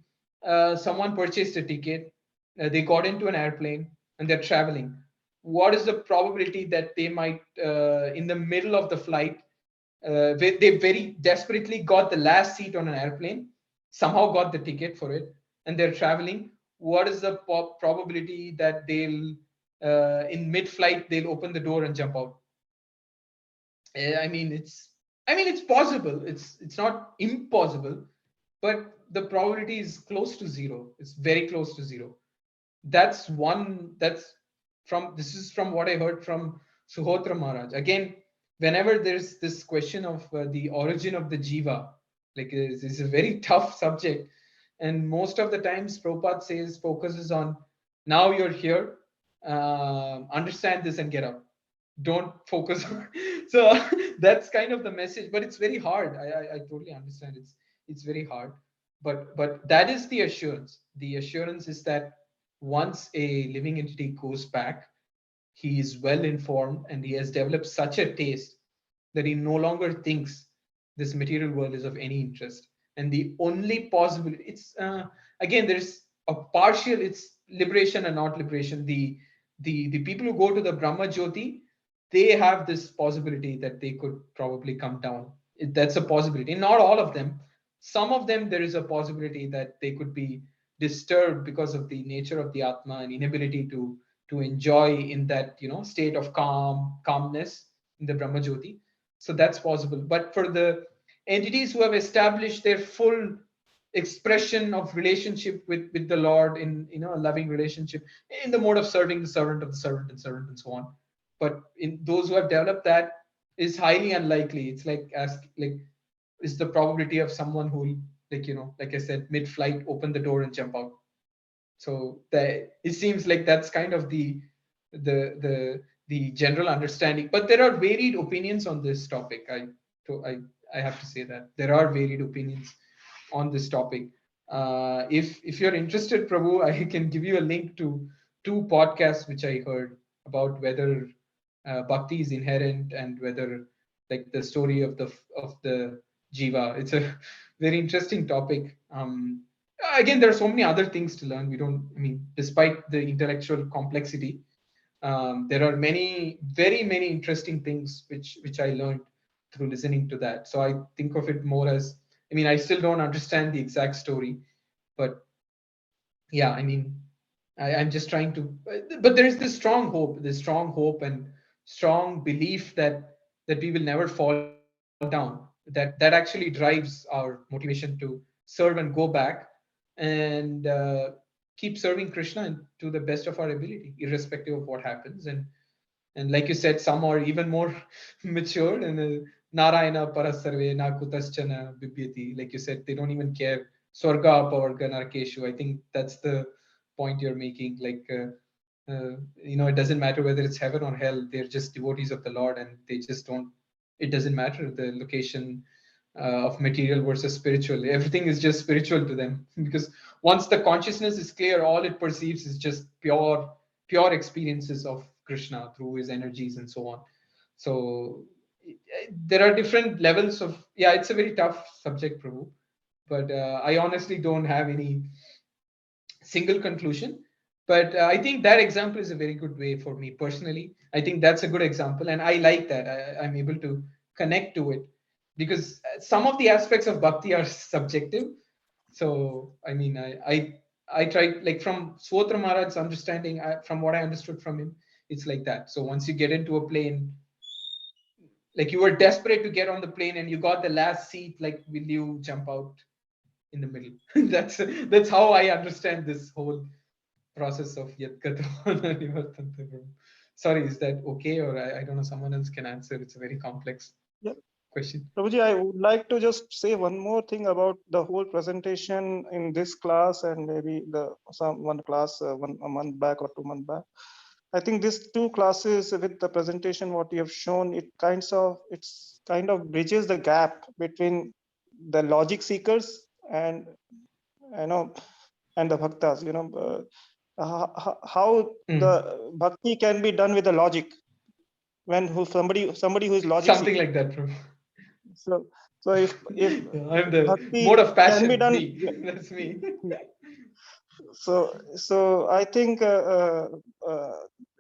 someone purchased a ticket, they got into an airplane and they're traveling. What is the probability that they might in the middle of the flight, they very desperately got the last seat on an airplane, somehow got the ticket for it, and they're traveling? What is the probability that they'll in mid-flight they'll open the door and jump out? It's possible. It's not impossible, but the probability is close to zero. It's very close to zero. This is from what I heard from Suhotra Maharaj. Again, whenever there's this question of the origin of the jiva, like, it's a very tough subject, and most of the times Prabhupada focuses on, now you're here, understand this and get up. Don't focus on. So that's kind of the message, but it's very hard. I totally understand. It's very hard, but that is the assurance. The assurance is that once a living entity goes back, he is well informed and he has developed such a taste that he no longer thinks this material world is of any interest. And the only possibility, it's again, there's a partial, it's liberation and not liberation. The people who go to the Brahma Jyoti, they have this possibility that they could probably come down. That's a possibility. Not all of them. Some of them, there is a possibility that they could be disturbed because of the nature of the Atma and inability to enjoy in that state of calmness in the Brahma Jyoti. So that's possible. But for the entities who have established their full expression of relationship with the Lord in a loving relationship in the mode of serving the servant of the servant and so on. But in those who have developed that is highly unlikely. It's like is the probability of someone who like I said, mid-flight open the door and jump out. So it seems like that's kind of the general understanding. But there are varied opinions on this topic. I have to say that there are varied opinions on this topic. If you're interested, Prabhu, I can give you a link to 2 podcasts which I heard about whether bhakti is inherent and whether like the story of the jiva. It's a very interesting topic. Again, there are so many other things to learn. I mean, despite the intellectual complexity, there are very many interesting things which I learned through listening to that. So I think of it more as, I mean, I still don't understand the exact story, but yeah, I mean, I'm just trying to, but there is this strong hope and strong belief that we will never fall down. That actually drives our motivation to serve and go back and keep serving Krishna and to the best of our ability, irrespective of what happens. And like you said, some are even more matured and Narayana Parasarve Na Kutaschana Bibhyati. Like you said, they don't even care. Swarga Pavarga Narkeshu. I think that's the point you're making. Like, it doesn't matter whether it's heaven or hell. They're just devotees of the Lord, and they just don't. It doesn't matter the location of material versus spiritual. Everything is just spiritual to them because once the consciousness is clear, all it perceives is just pure experiences of Krishna through his energies and so on. So there are different levels of, yeah, it's a very tough subject, Prabhu, but I honestly don't have any single conclusion. But I think that example is a very good way for me personally. I think that's a good example, and I like that. I'm able to connect to it because some of the aspects of bhakti are subjective. So I mean, I tried, like, from Swotra Maharaj's understanding, from what I understood from him, it's like that. So once you get into a plane, like you were desperate to get on the plane and you got the last seat, like, will you jump out in the middle? That's how I understand this whole process of Yat Gata Nivartante. Sorry, is that okay? Or I don't know, someone else can answer. It's a very complex Yeah. question. Prabhuji, I would like to just say one more thing about the whole presentation in this class and maybe one class a month back or 2 months back. I think these 2 classes with the presentation, what you have shown, it's kind of bridges the gap between the logic seekers and and the bhaktas. How the bhakti can be done with the logic when somebody who is logic Something seeking. like that, bro. So if I'm the mode bhakti of can be passion. done, Me. That's me. so I think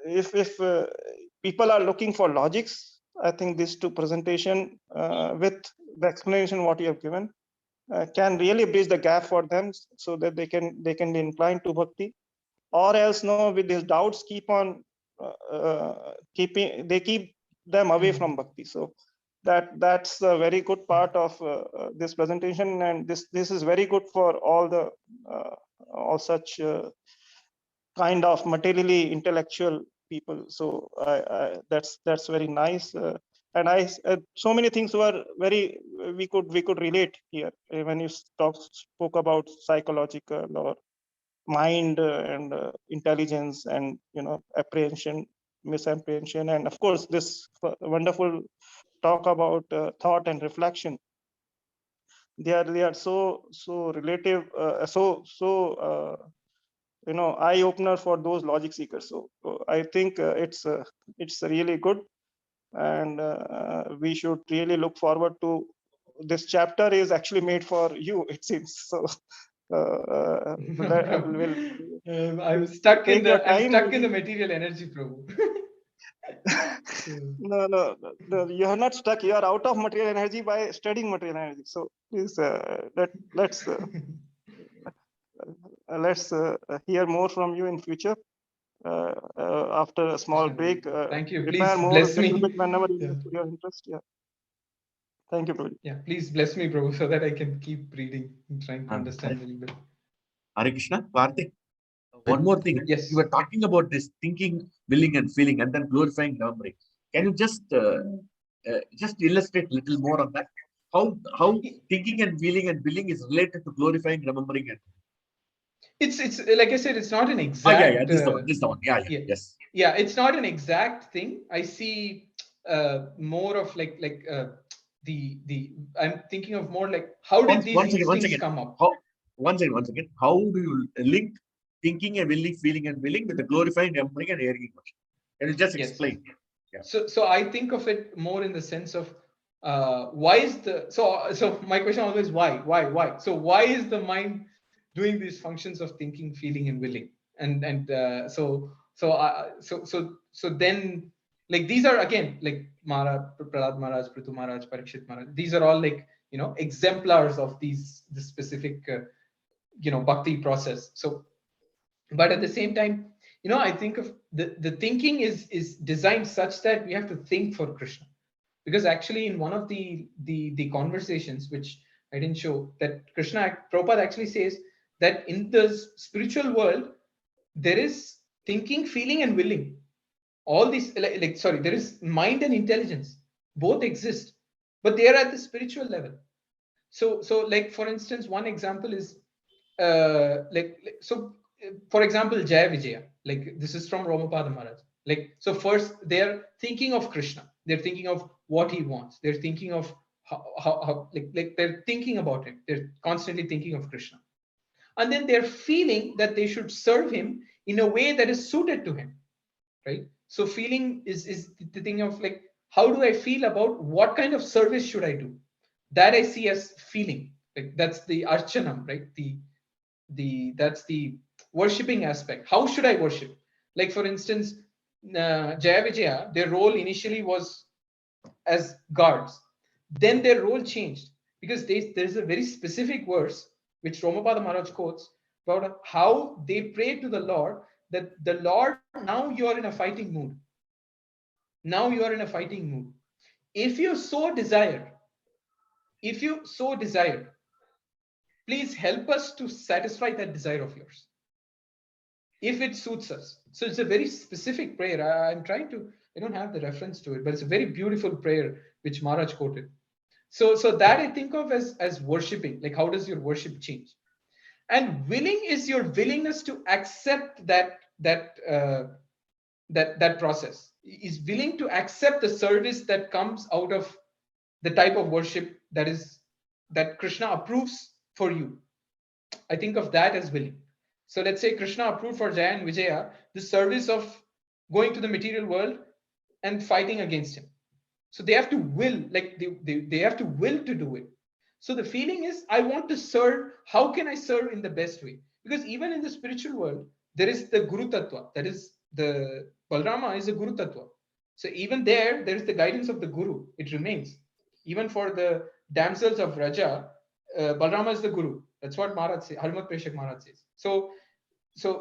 if people are looking for logics, I think these 2 presentation with the explanation what you have given can really bridge the gap for them, so that they can be inclined to bhakti, or else with these doubts keep on keep them away from bhakti. So that's a very good part of this presentation, and this is very good for all such kind of materially intellectual people. So that's very nice, and so many things were very we could relate here when you spoke about psychological or mind and intelligence and apprehension, misapprehension, and of course this wonderful talk about thought and reflection. They are so relative, eye opener for those logic seekers. So I think it's really good, and we should really look forward to this chapter. Is actually made for you, it seems. So I'm stuck in take your the time. material energy, Prabhu. No, you are not stuck. You are out of material energy by studying material energy. So please let's hear more from you in future after a small break. Thank you. Prepare Please more, bless little me. bit whenever your interest. Yeah. Thank you, Prabhuji. Yeah, please bless me, Prabhu, so that I can keep reading and trying to understand a little bit. Hare Krishna. Karthik, one more thing. Yes. You were talking about this thinking, willing, and feeling, and then glorifying, remembering. Can you just illustrate a little more on that? How thinking and feeling and willing is related to glorifying, remembering, and It's like I said, it's not an exact. This is the one. Yeah. Yes. Yeah, it's not an exact thing. I see more of like the I'm thinking of more like how did these instincts come up? Once again, how do you link thinking and willing, feeling and willing with the glorifying, remembering, and hearing? Can you just explain? Yes. Yeah. So I think of it more in the sense of why is the so my question always why? So why is the mind doing these functions of thinking, feeling, and willing? So then like these are again like Prahlad Maharaj, Prithu Maharaj, Parikshit Maharaj. These are all like exemplars of this specific bhakti process. So, but at the same time, I think of the thinking is designed such that we have to think for Krishna, because actually in one of the conversations which I didn't show, that Prabhupada actually says that in the spiritual world there is thinking, feeling, and willing. All these there is mind and intelligence, both exist, but they are at the spiritual level. So like for instance, one example is for example, Jaya Vijaya, like this is from Romapada Maharaj. Like, so first they're thinking of Krishna, they're thinking of what he wants, they're thinking of how like they're thinking about it, they're constantly thinking of Krishna, and then they're feeling that they should serve him in a way that is suited to him, right? So feeling is the thing of like, how do I feel about what kind of service should I do? That I see as feeling. Like that's the archanam, right? That's the worshipping aspect. How should I worship? Like for instance, Jaya Vijaya, their role initially was as guards. Then their role changed because there's a very specific verse which Romapada Maharaj quotes about how they pray to the Lord, that the Lord, now you are in a fighting mood. Now you are in a fighting mood. If you so desire, please help us to satisfy that desire of yours, if it suits us. So it's a very specific prayer. I don't have the reference to it, but it's a very beautiful prayer which Maharaj quoted. So that I think of as worshiping. Like, how does your worship change? And willing is your willingness to accept that process. Is willing to accept the service that comes out of the type of worship that Krishna approves for you. I think of that as willing. So let's say Krishna approved for Jaya and Vijaya the service of going to the material world and fighting against him. So they have to will, like they have to will to do it. So the feeling is, I want to serve. How can I serve in the best way? Because even in the spiritual world, there is the Guru Tattva. That is the Balrama is a Guru Tattva. So even there is the guidance of the Guru. It remains. Even for the damsels of Raja, Balrama is the Guru. That's what Maharaj says. Harmat Preshak Maharaj says. So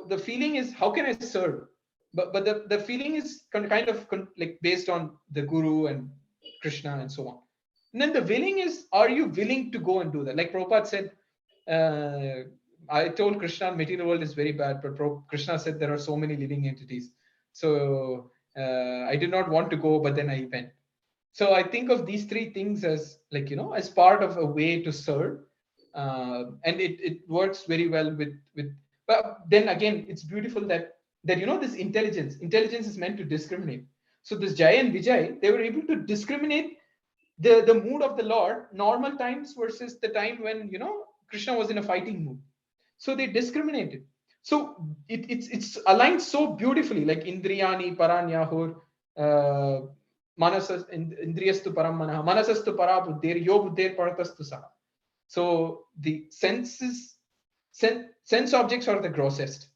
the feeling is, how can I serve? But the feeling is kind of like based on the Guru and Krishna and so on. And then the willing is, are you willing to go and do that? Like Prabhupada said, I told Krishna material world is very bad, but Krishna said there are so many living entities. So I did not want to go, but then I went. So I think of these three things as like, as part of a way to serve. And it works very well with But then again, it's beautiful that this intelligence is meant to discriminate. So this Jay and Vijay, they were able to discriminate the mood of the Lord, normal times versus the time when Krishna was in a fighting mood. So they discriminated. So it's aligned so beautifully, like Indriyani Paranyahur, Manasas Indriyastu Param Manaha, Manasastu Para Buddher, Yo Buddher Paratastu Saha. So the sense objects are the grossest.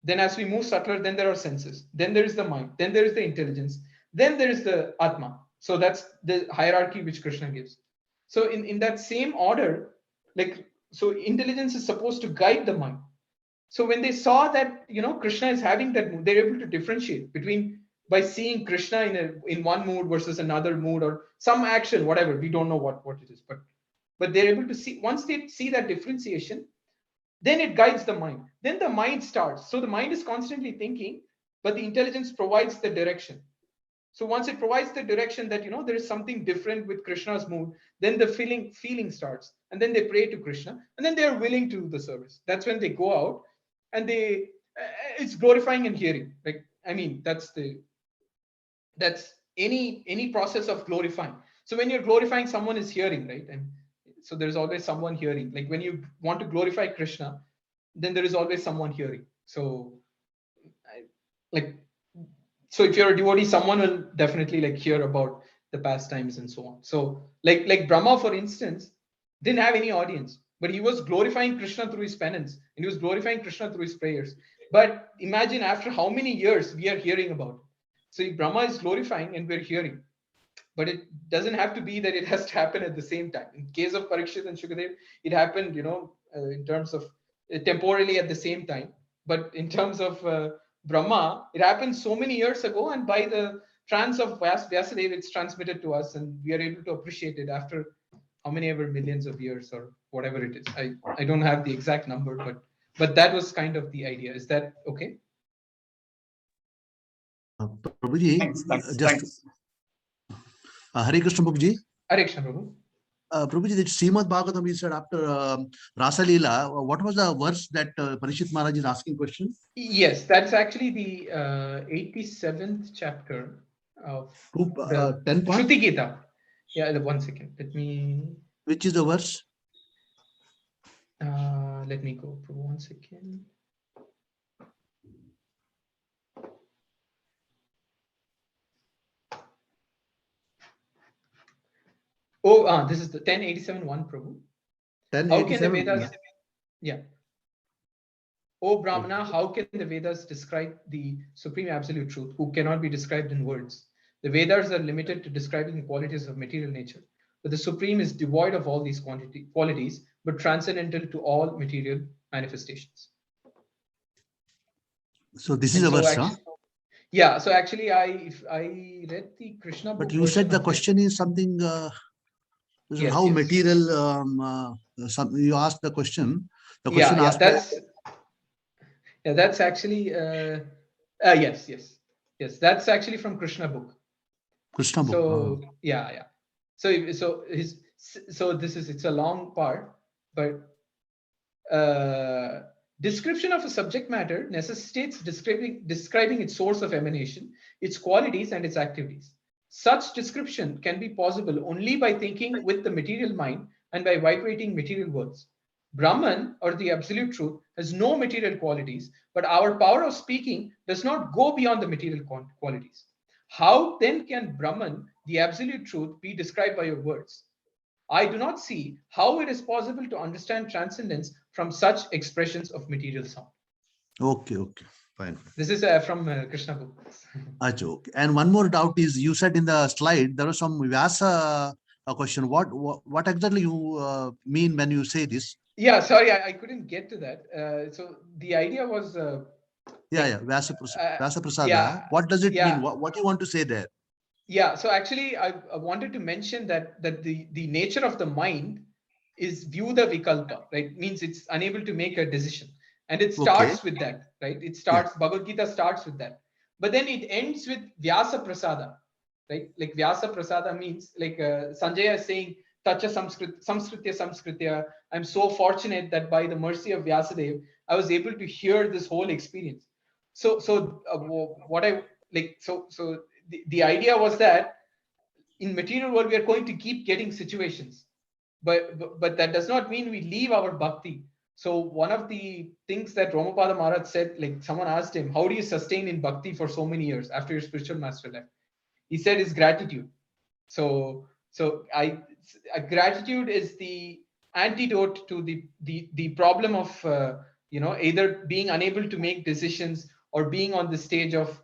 Then as we move subtler, then there are senses. Then there is the mind. Then there is the intelligence. Then there is the Atma. So that's the hierarchy which Krishna gives. So in that same order, so intelligence is supposed to guide the mind. So when they saw that Krishna is having that mood, they're able to differentiate between by seeing Krishna in one mood versus another mood or some action, whatever. We don't know what it is, but they're able to see. Once they see that differentiation, then it guides the mind. Then the mind starts. So the mind is constantly thinking, but the intelligence provides the direction. So once it provides the direction that there is something different with Krishna's mood, then the feeling starts, and then they pray to Krishna, and then they are willing to do the service. That's when they go out, and it's glorifying and hearing. That's any process of glorifying. So when you're glorifying, someone is hearing, right? And so there's always someone hearing. Like when you want to glorify Krishna, then there is always someone hearing. So so if you're a devotee, someone will definitely hear about the pastimes and so on. So like Brahma, for instance, didn't have any audience, but he was glorifying Krishna through his penance, and he was glorifying Krishna through his prayers. But imagine after how many years we are hearing about it. So Brahma is glorifying and we're hearing. But it doesn't have to be that it has to happen at the same time. In case of Parikshit and Shukadev, it happened, in terms of temporally at the same time. But in terms of Brahma, it happened so many years ago, and by the trance of Vyasadeva, it's transmitted to us, and we are able to appreciate it after how many ever millions of years or whatever it is. I don't have the exact number, but that was kind of the idea. Is that okay? Prabhuji, Thanks. Hare Krishna, Prabhuji. Hare Krishna, Prabhu. Prabhuji, the Srimad Bhagavatam, you said after Rasa Leela, what was the verse that Parishit Maharaj is asking question? Yes, that's actually the 87th chapter of 10 point? Shruti Gita. Yeah, 1 second. Let me. Which is the verse? Let me go for 1 second. Oh, this is the 1087.1, Prabhu. 1087. How can the Vedas? Yeah. O Brahmana, how can the Vedas describe the supreme absolute truth, who cannot be described in words? The Vedas are limited to describing the qualities of material nature, but the supreme is devoid of all these qualities, but transcendental to all material manifestations. So this is a verse, huh? Yeah. So actually, I read the Krishna book. But you said the question is something. Yes, how yes. material? You asked the question. The question asked. That's actually. Yes. That's actually from Krishna book. Krishna book. So yeah. So it's a long part, but description of a subject matter necessitates describing its source of emanation, its qualities, and its activities. Such description can be possible only by thinking with the material mind and by vibrating material words. Brahman, or the absolute truth, has no material qualities, but our power of speaking does not go beyond the material qualities. How then can Brahman, the absolute truth, be described by your words? I do not see how it is possible to understand transcendence from such expressions of material sound. Okay, fine. This is from Krishna book. Okay. And one more doubt is, you said in the slide there was some Vyasa question. What exactly you mean when you say this? Yeah, sorry, I couldn't get to that. So the idea was. Vyasa Prasada. Yeah, what does it mean? What do you want to say there? Yeah, so actually, I wanted to mention that the nature of the mind is vyuda vikalpa, right? Means it's unable to make a decision, and it starts with that, right? It starts. Bhagavad-Gita starts with that, but then it ends with Vyasa Prasada, right? Like Vyasa Prasada means like Sanjaya is saying, Tacha Samskritya. I'm so fortunate that by the mercy of Vyasadeva, I was able to hear this whole experience. So what I like, so the idea was that in material world we are going to keep getting situations, but that does not mean we leave our bhakti. So one of the things that Romapada Maharaj said, like someone asked him, how do you sustain in bhakti for so many years after your spiritual master left? He said is gratitude. So gratitude is the antidote to the problem of either being unable to make decisions or being on the stage of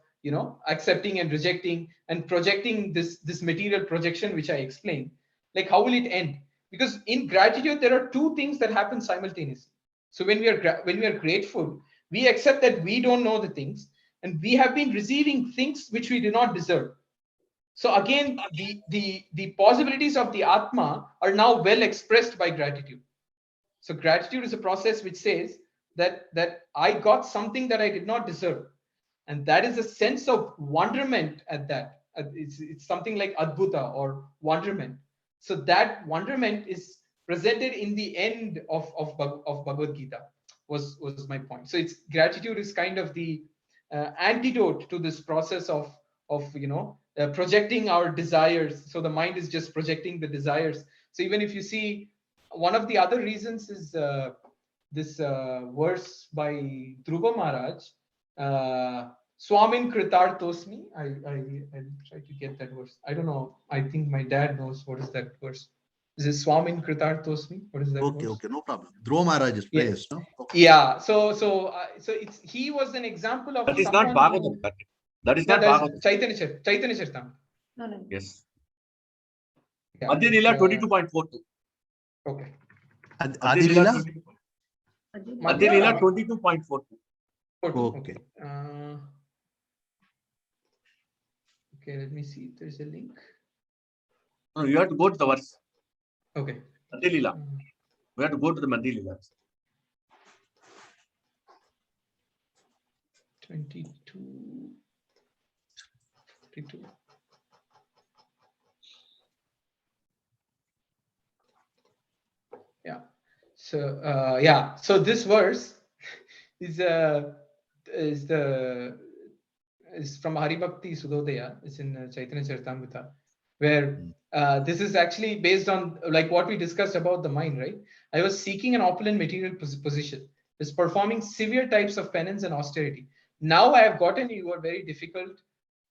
accepting and rejecting and projecting this material projection which I explained. Like how will it end? Because in gratitude there are two things that happen simultaneously. So when we are grateful, we accept that we don't know the things and we have been receiving things which we do not deserve. So again, the possibilities of the Atma are now well expressed by gratitude. So gratitude is a process which says that I got something that I did not deserve. And that is a sense of wonderment at that. It's something like Adbhuta or wonderment. So that wonderment is presented in the end of Bhagavad-Gita was my point. So it's gratitude is kind of the antidote to this process of projecting our desires. So the mind is just projecting the desires. So even if you see, one of the other reasons is this verse by Dhruva Maharaj, Swamin Kritartosmi. I'll try to get that verse. I don't know. I think my dad knows what is that verse. Is it Swamin Kritartosmi? What is that Okay, verse? okay, no problem. Dhruva Maharaj is praised, no? Okay. Yeah. So it's he was an example of That is not someone Bhagavatam. That is no, not that Bhagavatam. is Chaitanya Charitamrita. No. Yes. Yeah, Madhya it's, Lila 22.42. okay. Adi Leela? Madhya Lila 22.42. Okay. Okay, let me see if there's a link. No, you have to go to the verse. Okay. Madhya Lila. We have to go to the Madhya Lila. 22. 42. Yeah. So yeah. So this verse is from Haribhakti Sudodaya. It's in Chaitanya Charitamrita, where this is actually based on like what we discussed about the mind, right? I was seeking an opulent material position, was performing severe types of penance and austerity. Now I have gotten you are very difficult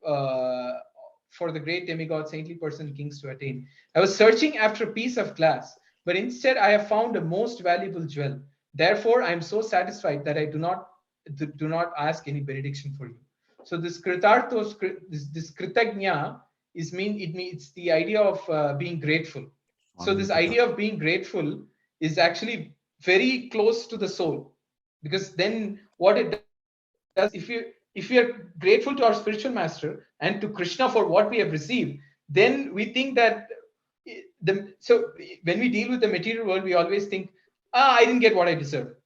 for the great demigod, saintly person, kings to attain. I was searching after a piece of glass, but instead I have found a most valuable jewel. Therefore, I am so satisfied that I do not ask any benediction for you. So this kritarthos, this kritagnya it's the idea of being grateful. So this idea of being grateful is actually very close to the soul, because then what it does, if we are grateful to our spiritual master and to Krishna for what we have received, then we think that so when we deal with the material world, we always think, I didn't get what I deserve.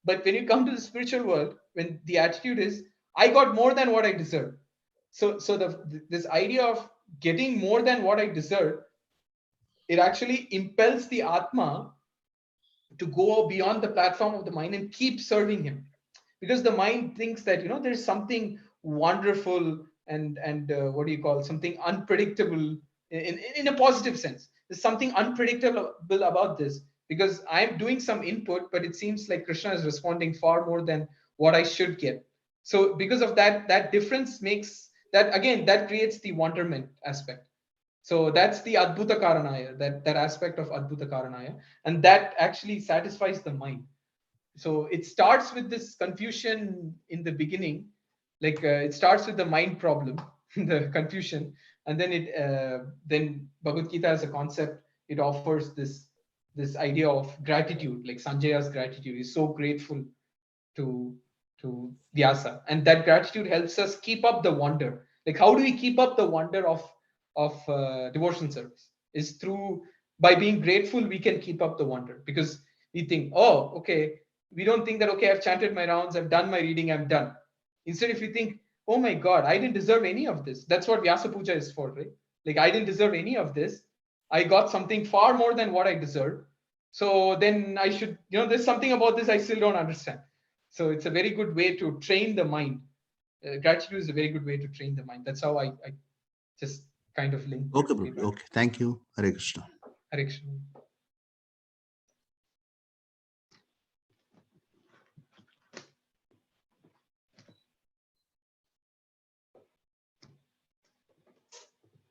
But when you come to the spiritual world, when the attitude is, I got more than what I deserve. So this idea of getting more than what I deserve, it actually impels the Atma to go beyond the platform of the mind and keep serving him, because the mind thinks that there's something wonderful and what do you call, something unpredictable in a positive sense. There's something unpredictable about this, because I'm doing some input, but it seems like Krishna is responding far more than what I should get. So because of that difference makes that, again, that creates the wonderment aspect. So that's the Adbhuta Karanaya, that aspect of Adbhuta Karanaya, and that actually satisfies the mind. So it starts with this confusion in the beginning, like it starts with the mind problem, the confusion, and then then Bhagavad Gita as a concept, it offers this idea of gratitude, like Sanjaya's gratitude. He's so grateful to Vyasa, and that gratitude helps us keep up the wonder. Like how do we keep up the wonder of devotion service? Is through, by being grateful we can keep up the wonder, because we think, oh, okay, we don't think that, okay, I've chanted my rounds, I've done my reading, I'm done. Instead, if you think, oh my God, I didn't deserve any of this. That's what Vyasa Puja is for, right? Like I didn't deserve any of this. I got something far more than what I deserve. So then I should, there's something about this I still don't understand. So it's a very good way to train the mind. Gratitude is a very good way to train the mind. That's how I just kind of link. Okay, Prabhuji. Okay. Thank you. Hare Krishna. Hare Krishna.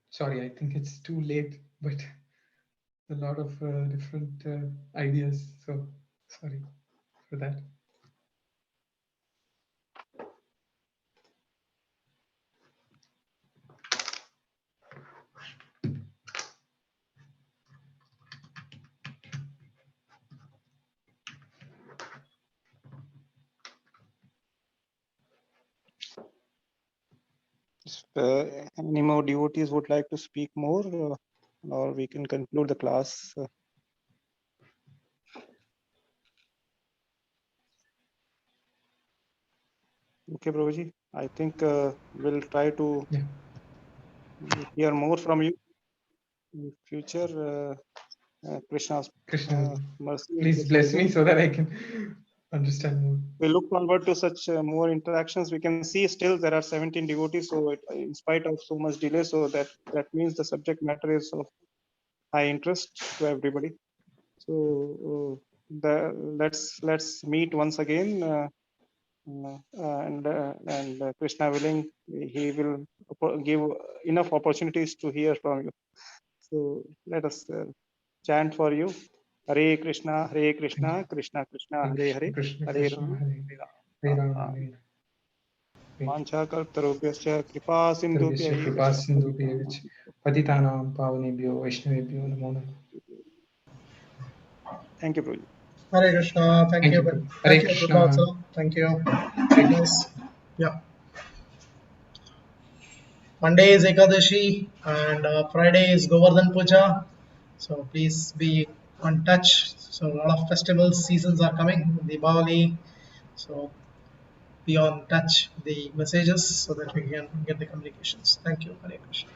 Sorry, I think it's too late, but a lot of different ideas. So sorry for that. If any more devotees would like to speak more, or we can conclude the class. Okay, Prabhuji. I think we'll try to Yeah. hear more from you in future. Krishna's Krishna, mercy. and please Krishna bless willing. me so that I can understand more. We look forward to such more interactions. We can see still there are 17 devotees, so in spite of so much delay, so that means the subject matter is of high interest to everybody. So let's meet once again, and Krishna willing, he will give enough opportunities to hear from you. So let us chant for you. Hare Krishna, Krishna Krishna, Hare Hare, Krishna Hare Krishna, Rama, Hare Hare Rama, Rama. Hare वाञ्छाकर्तृभ्यश्च कृपा सिन्धुभ्य Sarvesya एव Kripa च Sindhubhyevich Patitanam Pavanebhyo Vaishnavebhyo Namo Namaha. Thank you, Prabhuji. Hare Krishna. Thank Thank you. you, Prabhu. Thank Hare you, Krishna. Prabhupada. Thank you. Hare Krishna. Nice. Yeah. Monday is Ekadashi and Friday is Govardhan Puja. So please be on touch. So a lot of festivals, seasons are coming. Diwali. So be on touch with the messages so that we can get the communications. Thank you. Hare Krishna.